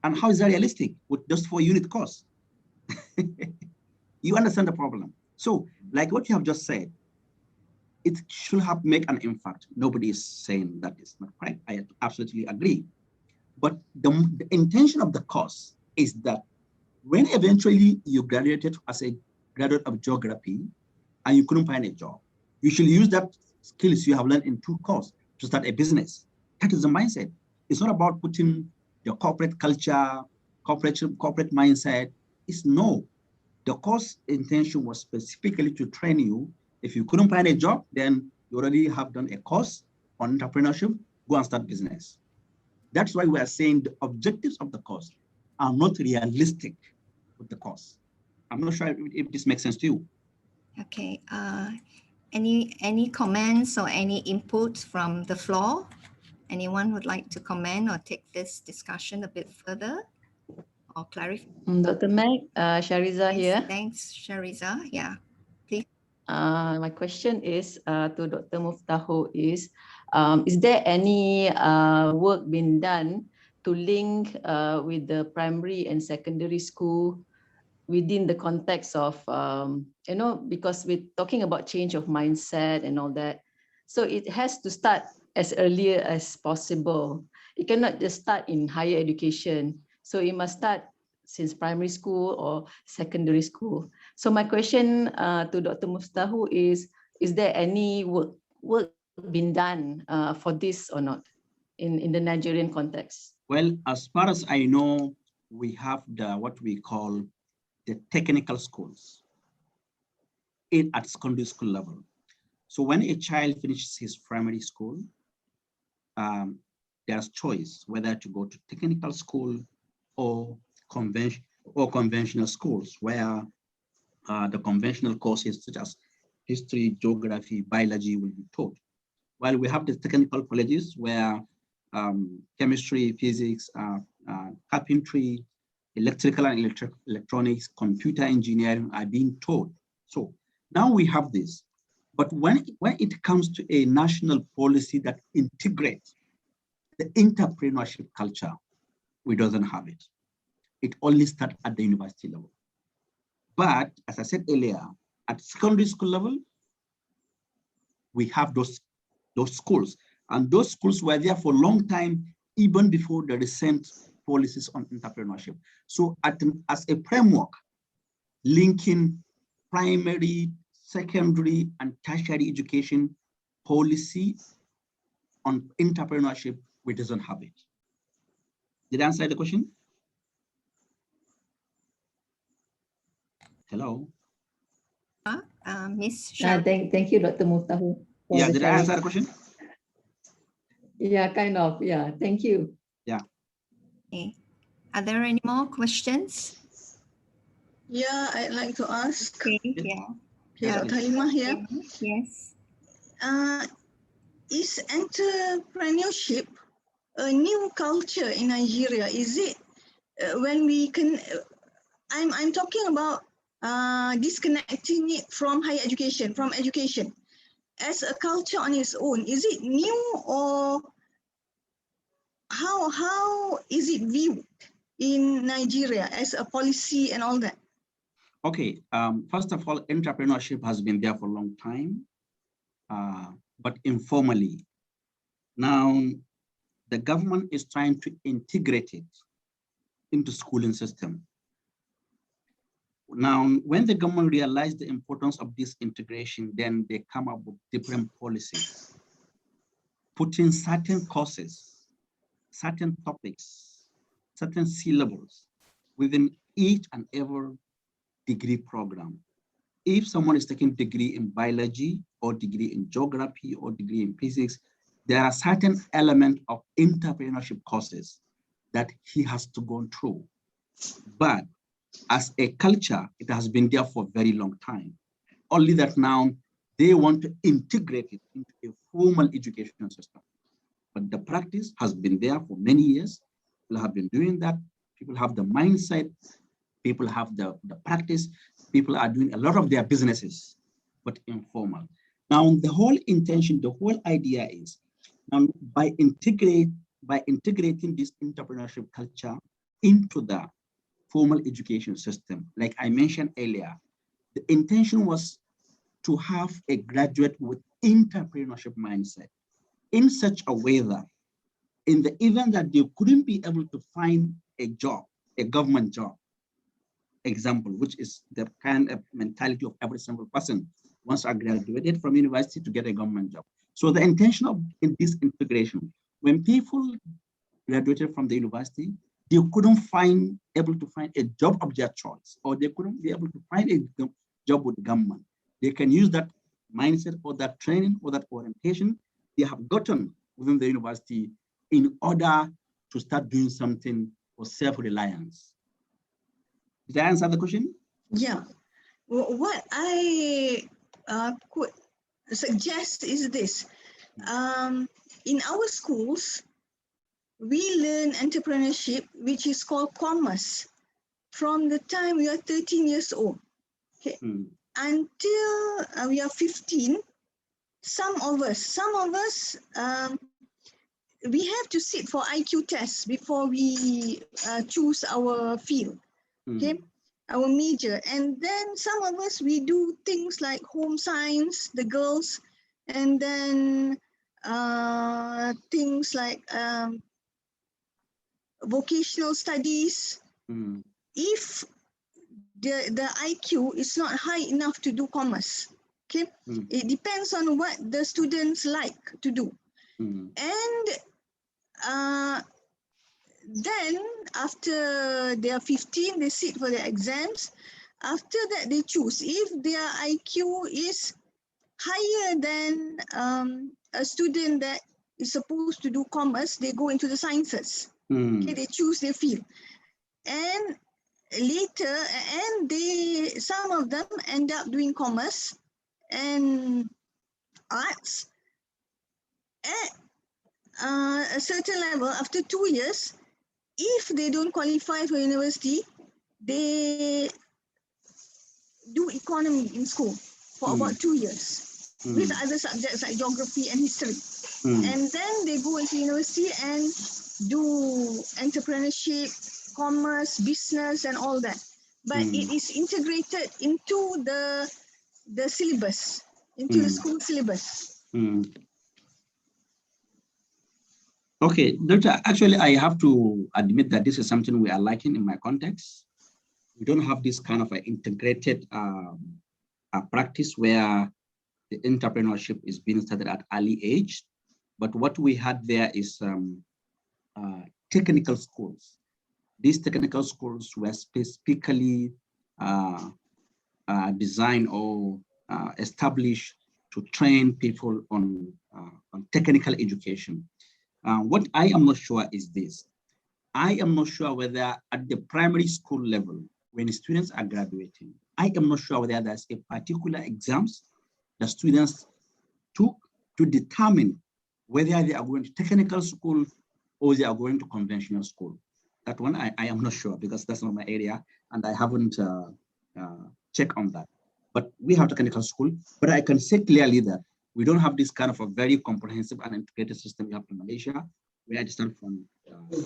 And how is that realistic with just 4 unit costs? You understand the problem. So, like what you have just said, it should have make an impact. Nobody is saying that is not correct. I absolutely agree. But the intention of the course is that when eventually you graduated as a graduate of geography and you couldn't find a job, you should use that skills you have learned in 2 courses to start a business. That is the mindset. It's not about putting your corporate culture, corporate mindset. It's no. The course intention was specifically to train you. If you couldn't find a job, then you already have done a course on entrepreneurship, go and start business. That's why we are saying the objectives of the course are not realistic with the course. I'm not sure if this makes sense to you. Okay. Any comments or any input from the floor? Anyone would like to comment or take this discussion a bit further or clarify? Dr. Meg, Shariza here. Thanks, Shariza. Yeah, please. My question is to Dr. Muftahu is there any work being done to link with the primary and secondary school within the context of, because we're talking about change of mindset and all that. So it has to start as early as possible. It cannot just start in higher education. So it must start since primary school or secondary school. So my question to Dr. Muftahu is there any work been done for this or not in the Nigerian context? Well, as far as I know, we have what we call the technical schools at secondary school level. So when a child finishes his primary school, there's choice whether to go to technical school or conventional schools, where the conventional courses such as history, geography, biology will be taught. While we have the technical colleges where chemistry, physics, carpentry, electrical and electronics, computer engineering are being taught. So now we have this. But when it comes to a national policy that integrates the entrepreneurship culture, we doesn't have it. It only starts at the university level. But as I said earlier, at secondary school level, we have those schools. And those schools were there for a long time, even before the recent policies on entrepreneurship. So as a framework, linking primary, secondary, and tertiary education policy on entrepreneurship, we doesn't have it. Did I answer the question? Hello? Miss Sharon. Thank you, Dr. Muftahu. Yeah, did I answer the question? Yeah, kind of. Yeah, thank you. Yeah. Okay. Are there any more questions? Yeah, I'd like to ask. Okay, yeah. Yes, Dr. please. Halimah here. Yes. Is entrepreneurship a new culture in Nigeria? Is it when we can? I'm talking about disconnecting it from higher education, from education, as a culture on its own. Is it new, or how is it viewed in Nigeria as a policy and all that? Okay, first of all, entrepreneurship has been there for a long time, but informally. Now, the government is trying to integrate it into schooling system. Now, when the government realized the importance of this integration, then they come up with different policies, putting certain courses, certain topics, certain syllables within each and every degree program. If someone is taking degree in biology or degree in geography or degree in physics, there are certain elements of entrepreneurship courses that he has to go through. But as a culture, it has been there for a very long time. Only that now they want to integrate it into a formal education system. But the practice has been there for many years. People have been doing that. People have the mindset. People have the practice. People are doing a lot of their businesses, but informal. Now, the whole intention, the whole idea is by integrating this entrepreneurship culture into the formal education system, like I mentioned earlier, the intention was to have a graduate with entrepreneurship mindset in such a way that in the event that they couldn't be able to find a job, a government job, example, which is the kind of mentality of every single person once I graduated from university to get a government job. So the intention of this integration, when people graduated from the university, they couldn't able to find a job of their choice, or they couldn't be able to find a job with the government. They can use that mindset or that training or that orientation they have gotten within the university in order to start doing something for self-reliance. Did I answer the question? Yeah. What I could suggest is this. In our schools, we learn entrepreneurship, which is called commerce, from the time we are 13 years old. Okay. Until we are 15, some of us, we have to sit for IQ tests before we choose our field, okay, our major. And then some of us, we do things like home science, the girls, and then things like vocational studies. If the IQ is not high enough to do commerce, okay, it depends on what the students like to do. And then after they are 15, they sit for their exams. After that, they choose. If their IQ is higher than a student that is supposed to do commerce, they go into the sciences. Okay, they choose their field. And later, and some of them end up doing commerce and arts. At a certain level, after 2 years, if they don't qualify for university, they do economy in school for about 2 years with other subjects like geography and history. And then they go into university and do entrepreneurship, commerce, business, and all that. But it is integrated into the syllabus, into the school syllabus. Okay, Doctor, actually, I have to admit that this is something we are lacking in my context. We don't have this kind of an integrated practice where the entrepreneurship is being started at early age. But what we had there is technical schools. These technical schools were specifically designed or established to train people on technical education. What I am not sure is this. I am not sure whether at the primary school level, when students are graduating, I am not sure whether there's a particular exams the students took to determine whether they are going to technical school or they are going to conventional school. That one I am not sure, because that's not my area and I haven't checked on that. But we have technical school, but I can say clearly that we don't have this kind of a very comprehensive and integrated system we have in Malaysia, where I start from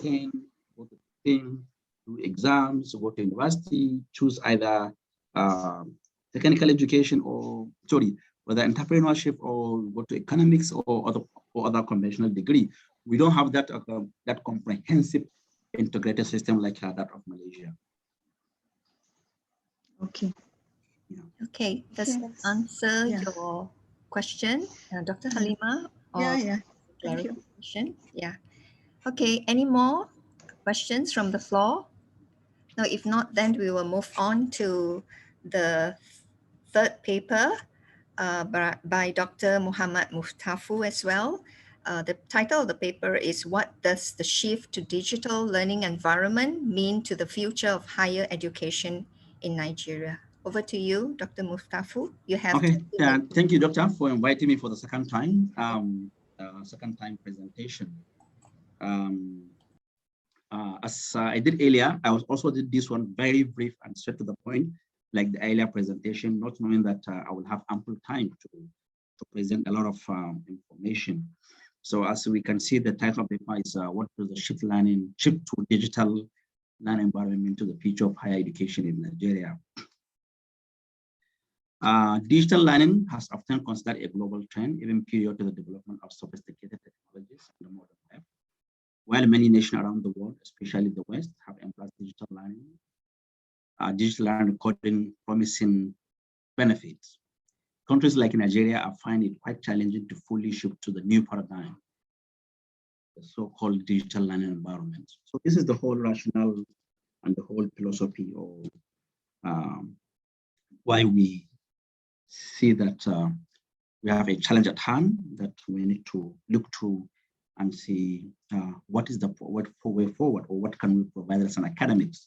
10, go to 10, do exams, go to university, choose either technical education or, whether entrepreneurship or go to economics or other conventional degree. We don't have that that comprehensive integrated system like that of Malaysia. Okay. Yeah. Okay, does that answer your question, Dr. Halima? Yeah. Thank you. Clarification? Yeah. Okay, any more questions from the floor? No, if not, then we will move on to the third paper by Dr. Muhammad Muftahu as well. The title of the paper is "What Does the Shift to Digital Learning Environment Mean to the Future of Higher Education in Nigeria?" Over to you, Dr. Muftahu. You have okay. Thank you, Doctor, for inviting me for the second time presentation. As I did earlier, I also did this one very brief and straight to the point, like the earlier presentation, not knowing that I will have ample time to present a lot of information. So as we can see, the title of the paper is "What does the shift to digital learning environment mean to the future of higher education in Nigeria?" Digital learning has often considered a global trend, even prior to the development of sophisticated technologies in the modern web. While many nations around the world, especially the West, have embraced digital learning recording promising benefits, countries like Nigeria are finding it quite challenging to fully shift to the new paradigm, the so-called digital learning environment. So this is the whole rationale and the whole philosophy of why we see that we have a challenge at hand that we need to look to and see what is the way forward, or what can we provide as an academics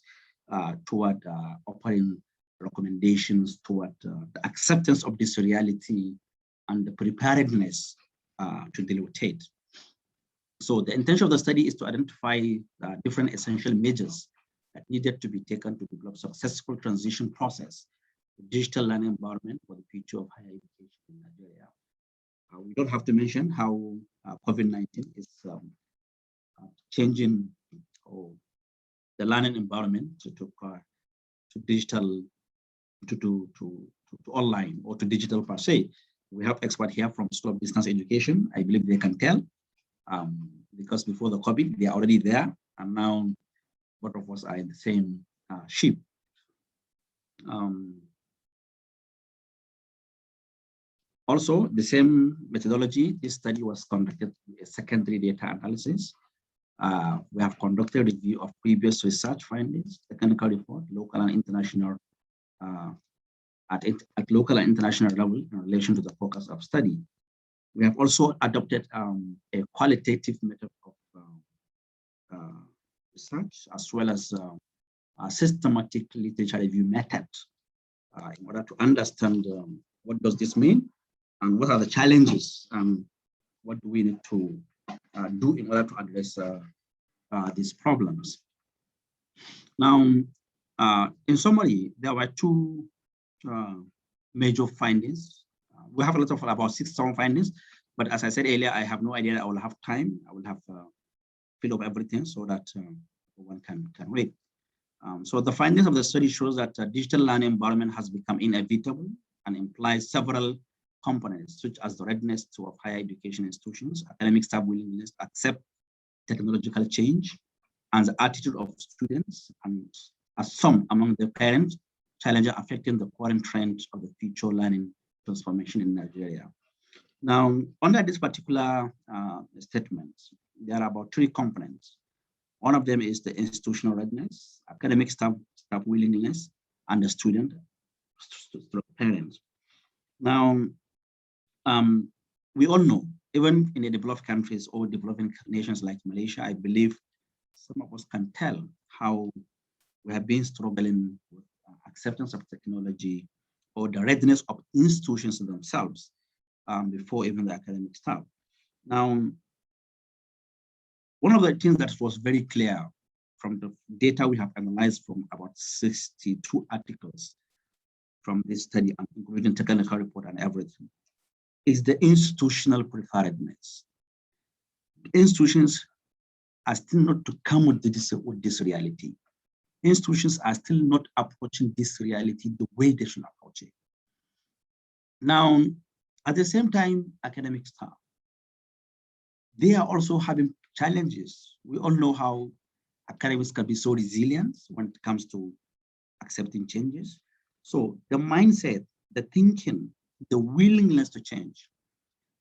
toward offering recommendations toward the acceptance of this reality and the preparedness to deal with it. So the intention of the study is to identify different essential measures that needed to be taken to develop successful transition process to digital learning environment for the future of higher education in Nigeria. We don't have to mention how COVID-19 is changing the learning environment to digital, to online or to digital per se. We have experts here from School of Distance Education. I believe they can tell, because before the COVID, they are already there, and now both of us are in the same ship. Also, the same methodology, this study was conducted with a secondary data analysis. We have conducted a review of previous research findings, technical report, local and international, at local and international level in relation to the focus of study. We have also adopted a qualitative method of research, as well as a systematic literature review method in order to understand what does this mean and what are the challenges and what do we need to do in order to address these problems. Now, in summary, there were two major findings. We have a lot of about 6,000 findings, but as I said earlier, I have no idea I will have time. I will have fill up everything so that one can read. So the findings of the study shows that digital learning environment has become inevitable and implies several components, such as the readiness of higher education institutions, academic staff willingness to accept technological change, and the attitude of students, and as some among the parents, challenges affecting the current trend of the future learning transformation in Nigeria. Now, under this particular statement, there are about 3 components. One of them is the institutional readiness, academic staff willingness, and the student parents. Now, we all know even in the developed countries or developing nations like Malaysia, I believe some of us can tell how we have been struggling with acceptance of technology or the readiness of institutions themselves before even the academic staff. Now, one of the things that was very clear from the data we have analyzed from about 62 articles from this study, including technical report and everything, is the institutional preparedness. Institutions are still not to come with this reality. Institutions are still not approaching this reality the way they should approach it. Now, at the same time, academic staff, they are also having challenges. We all know how academics can be so resilient when it comes to accepting changes. So the mindset, the thinking, the willingness to change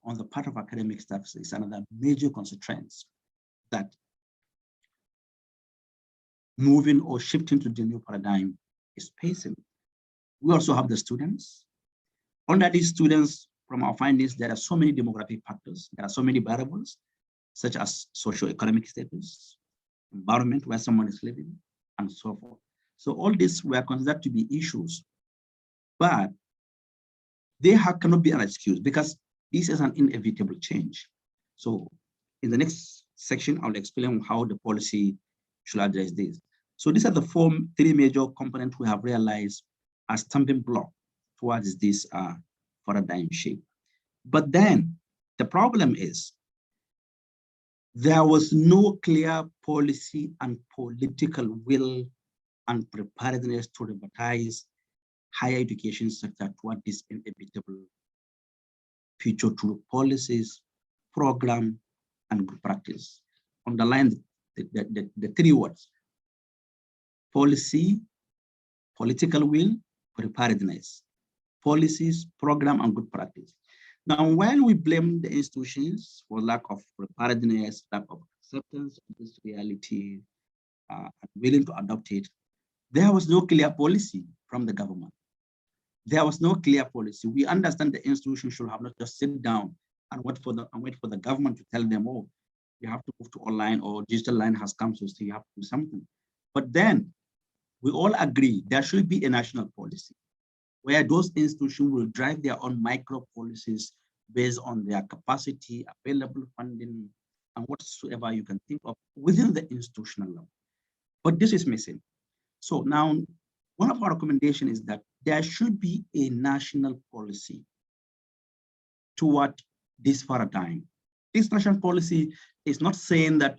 on the part of academic staff is another major constraint that moving or shifting to the new paradigm is facing. We also have the students. Under these students, from our findings, there are so many demographic factors. There are so many variables, such as socioeconomic status, environment where someone is living, and so forth. So all these were considered to be issues, but they cannot be an excuse because this is an inevitable change. So in the next section, I'll explain how the policy should address this. So these are the three major components we have realized as stumbling block towards this paradigm shift. But then the problem is there was no clear policy and political will and preparedness to revitalize higher education sector toward this inevitable future through policies, program, and good practice. Underline the three words: policy, political will, preparedness. Policies, program, and good practice. Now, while we blame the institutions for lack of preparedness, lack of acceptance of this reality, and willing to adopt it, there was no clear policy from the government. There was no clear policy. We understand the institution should have not just sit down and wait for the government to tell them, oh, you have to move to online or digital line has come, so you have to do something. But then we all agree there should be a national policy where those institutions will drive their own micro policies based on their capacity, available funding, and whatsoever you can think of within the institutional level. But this is missing. So now, one of our recommendations is that there should be a national policy toward this paradigm. This national policy is not saying that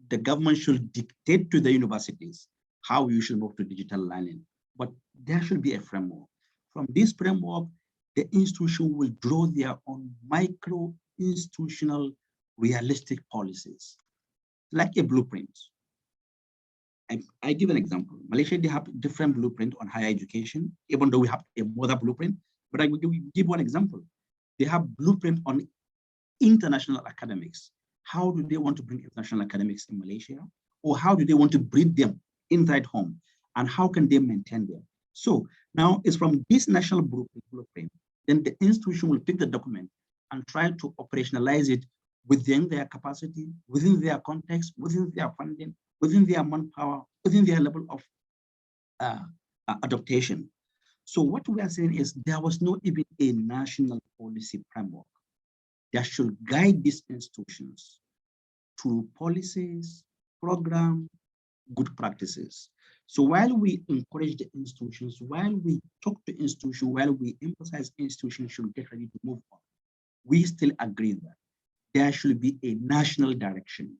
the government should dictate to the universities how you should move to digital learning, but there should be a framework. From this framework, the institution will draw their own micro-institutional realistic policies, like a blueprint. I give an example. Malaysia, they have a different blueprint on higher education, even though we have a mother blueprint, but I will give one example. They have blueprint on international academics. How do they want to bring international academics in Malaysia? Or how do they want to breed them inside home? And how can they maintain them? So now it's from this national blueprint, then the institution will pick the document and try to operationalize it within their capacity, within their context, within their funding, within their manpower, within their level of adaptation. So what we are saying is there was not even a national policy framework that should guide these institutions through policies, programs, good practices. So while we encourage the institutions, while we talk to institutions, while we emphasize institutions should get ready to move on, we still agree that there should be a national direction.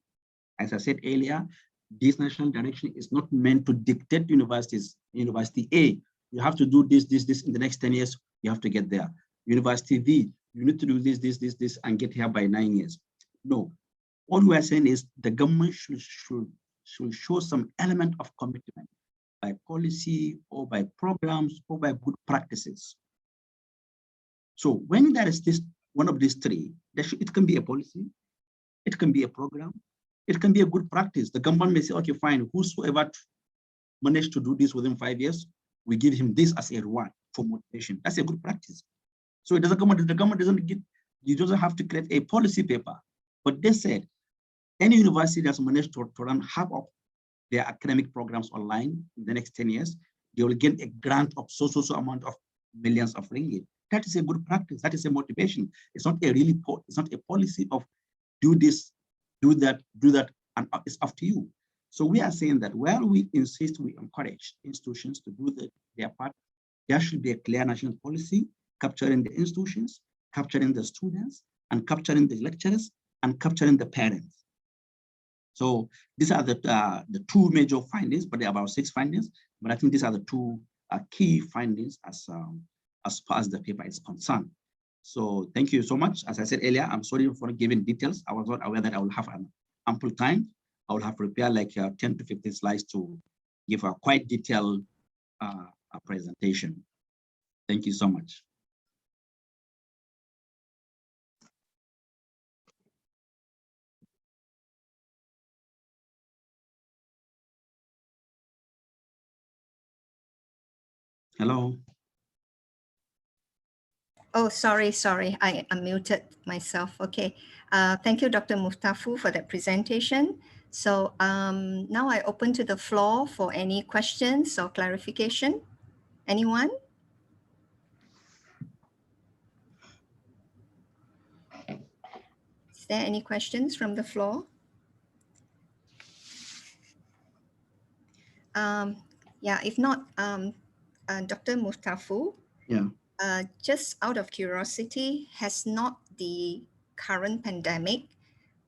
As I said earlier, this national direction is not meant to dictate universities. University A, you have to do this in the next 10 years, you have to get there. University B, you need to do this, and get here by 9 years. No, what we are saying is the government should show some element of commitment by policy or by programs or by good practices. So when there is this, one of these three, it can be a policy, it can be a program, it can be a good practice. The government may say, okay, fine, whosoever managed to do this within 5 years, we give him this as a reward for motivation. That's a good practice. So the government doesn't You don't have to create a policy paper. But they said, any university that's managed to run half of their academic programs online in the next 10 years, they will get a grant of so amount of millions of ringgit. That is a good practice. That is a motivation. It's not a it's not a policy of do this, do that, and it's up to you. So we are saying that while we insist, we encourage institutions to do their part, there should be a clear national policy capturing the institutions, capturing the students, and capturing the lecturers, and capturing the parents. So these are the two major findings, but there are about 6 findings. But I think these are the two key findings as far as the paper is concerned. So thank you so much. As I said earlier, I'm sorry for giving details. I was not aware that I will have an ample time. I will have prepared like 10 to 15 slides to give a quite detailed presentation. Thank you so much. Hello. Oh, sorry. I unmuted myself. Okay. Thank you, Dr. Muftahu, for that presentation. So now I open to the floor for any questions or clarification. Anyone? Is there any questions from the floor? Yeah, if not, Dr. Muftahu, Yeah. just out of curiosity, has not the current pandemic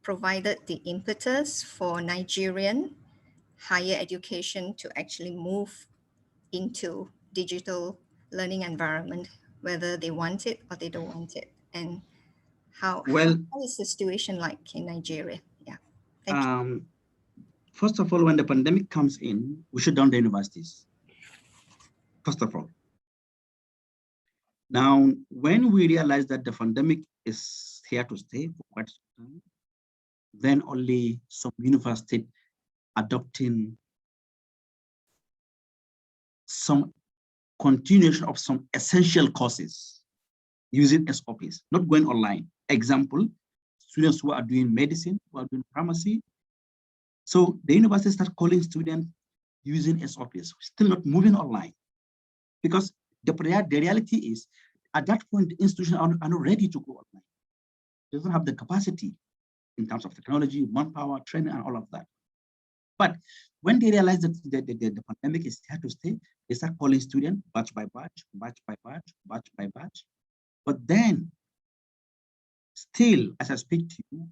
provided the impetus for Nigerian higher education to actually move into digital learning environment, whether they want it or they don't want it? And how is the situation like in Nigeria? Yeah, thank you. First of all, when the pandemic comes in, we shut down the universities. First of all. Now, when we realize that the pandemic is here to stay for quite some time, then only some universities adopting some continuation of some essential courses using SOPs, not going online. Example, students who are doing medicine, who are doing pharmacy. So the university start calling students using SOPs, still not moving online. Because the reality is, at that point, the institutions are not ready to go online. They don't have the capacity in terms of technology, manpower, training, and all of that. But when they realize that the pandemic is here to stay, they start calling students batch by batch, batch by batch, batch by batch. But then, still, as I speak to you,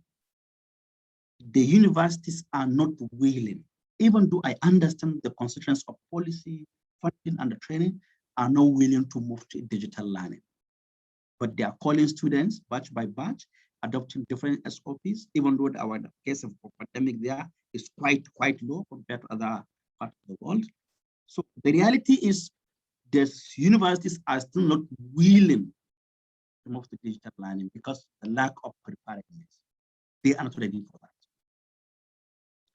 the universities are not willing, even though I understand the constituents of policy, funding, and the training, are not willing to move to digital learning. But they are calling students batch by batch, adopting different SOPs, even though our case of pandemic there is quite low compared to other parts of the world. So the reality is the universities are still not willing to move to digital learning because the lack of preparedness. They are not ready for that.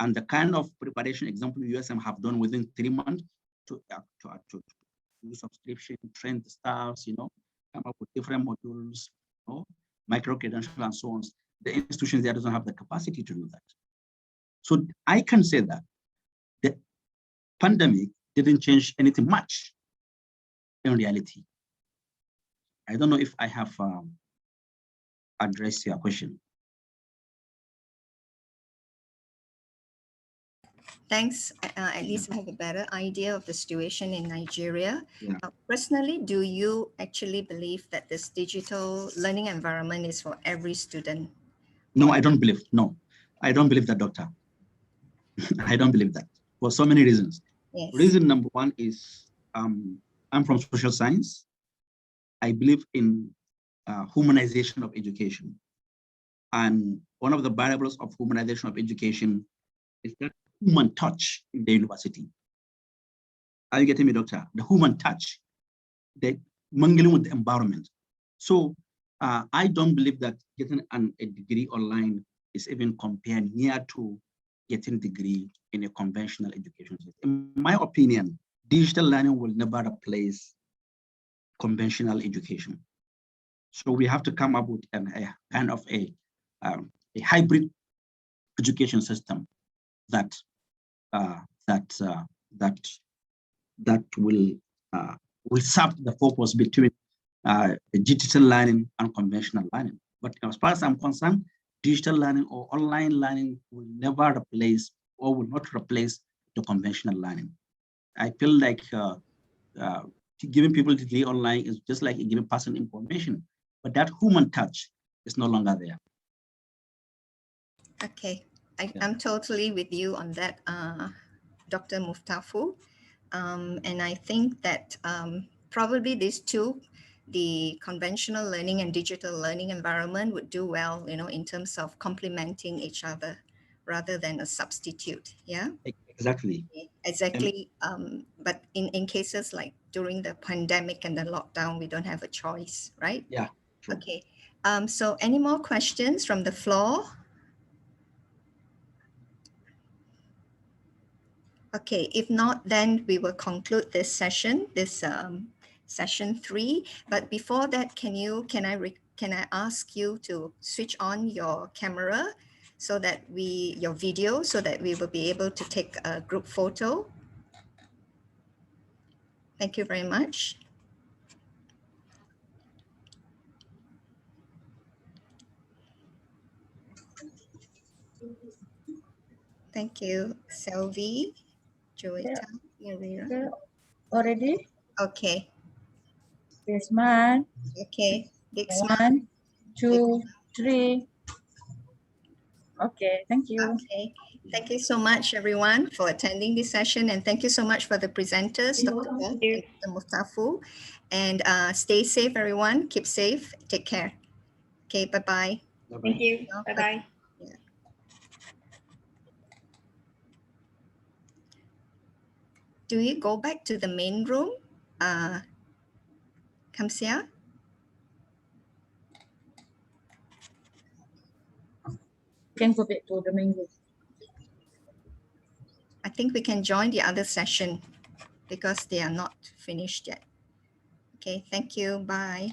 And the kind of preparation example USM have done within 3 months to do subscription, train the staffs, come up with different modules, micro-credentials and so on. The institutions there doesn't have the capacity to do that. So I can say that the pandemic didn't change anything much in reality. I don't know if I have addressed your question. Thanks. At least I have a better idea of the situation in Nigeria. Yeah. Personally, do you actually believe that this digital learning environment is for every student? No, I don't believe. No, I don't believe that, doctor. I don't believe that for so many reasons. Yes. Reason number one is I'm from social science. I believe in humanization of education. And one of the variables of humanization of education is that human touch in the university. Are you getting me, doctor? The human touch, the mingling with the environment. So I don't believe that getting a degree online is even compared near to getting a degree in a conventional education system. In my opinion, digital learning will never replace conventional education. So we have to come up with a kind of a hybrid education system that will serve the purpose between digital learning and conventional learning. But as far as I'm concerned, digital learning or online learning will never replace or will not replace the conventional learning. I feel like giving people degree online is just like giving person information, but that human touch is no longer there. Okay, I'm totally with you on that, Dr. Muftahu. And I think that probably these two, the conventional learning and digital learning environment, would do well, in terms of complementing each other rather than a substitute. Yeah. Exactly. Exactly. But in cases like during the pandemic and the lockdown, we don't have a choice, right? Yeah. True. Okay. So any more questions from the floor? Okay, if not, then we will conclude this session, session 3. But before that, can I ask you to switch on your camera so that your video, so that we will be able to take a group photo? Thank you very much. Thank you, Selvi, Joeta, Maria. Okay. Already? Okay. Desmond. Okay. Dixman. 1, 2, 3. Okay, thank you. Okay. Thank you so much, everyone, for attending this session. And thank you so much for the presenters, Dr. Bok and Dr. Muftahu. And stay safe, everyone. Keep safe. Take care. Okay, bye-bye. Thank you. Bye-bye. Yeah. Do we go back to the main room? Kamsia? Can go back to the main room. I think we can join the other session because they are not finished yet. Okay, thank you. Bye.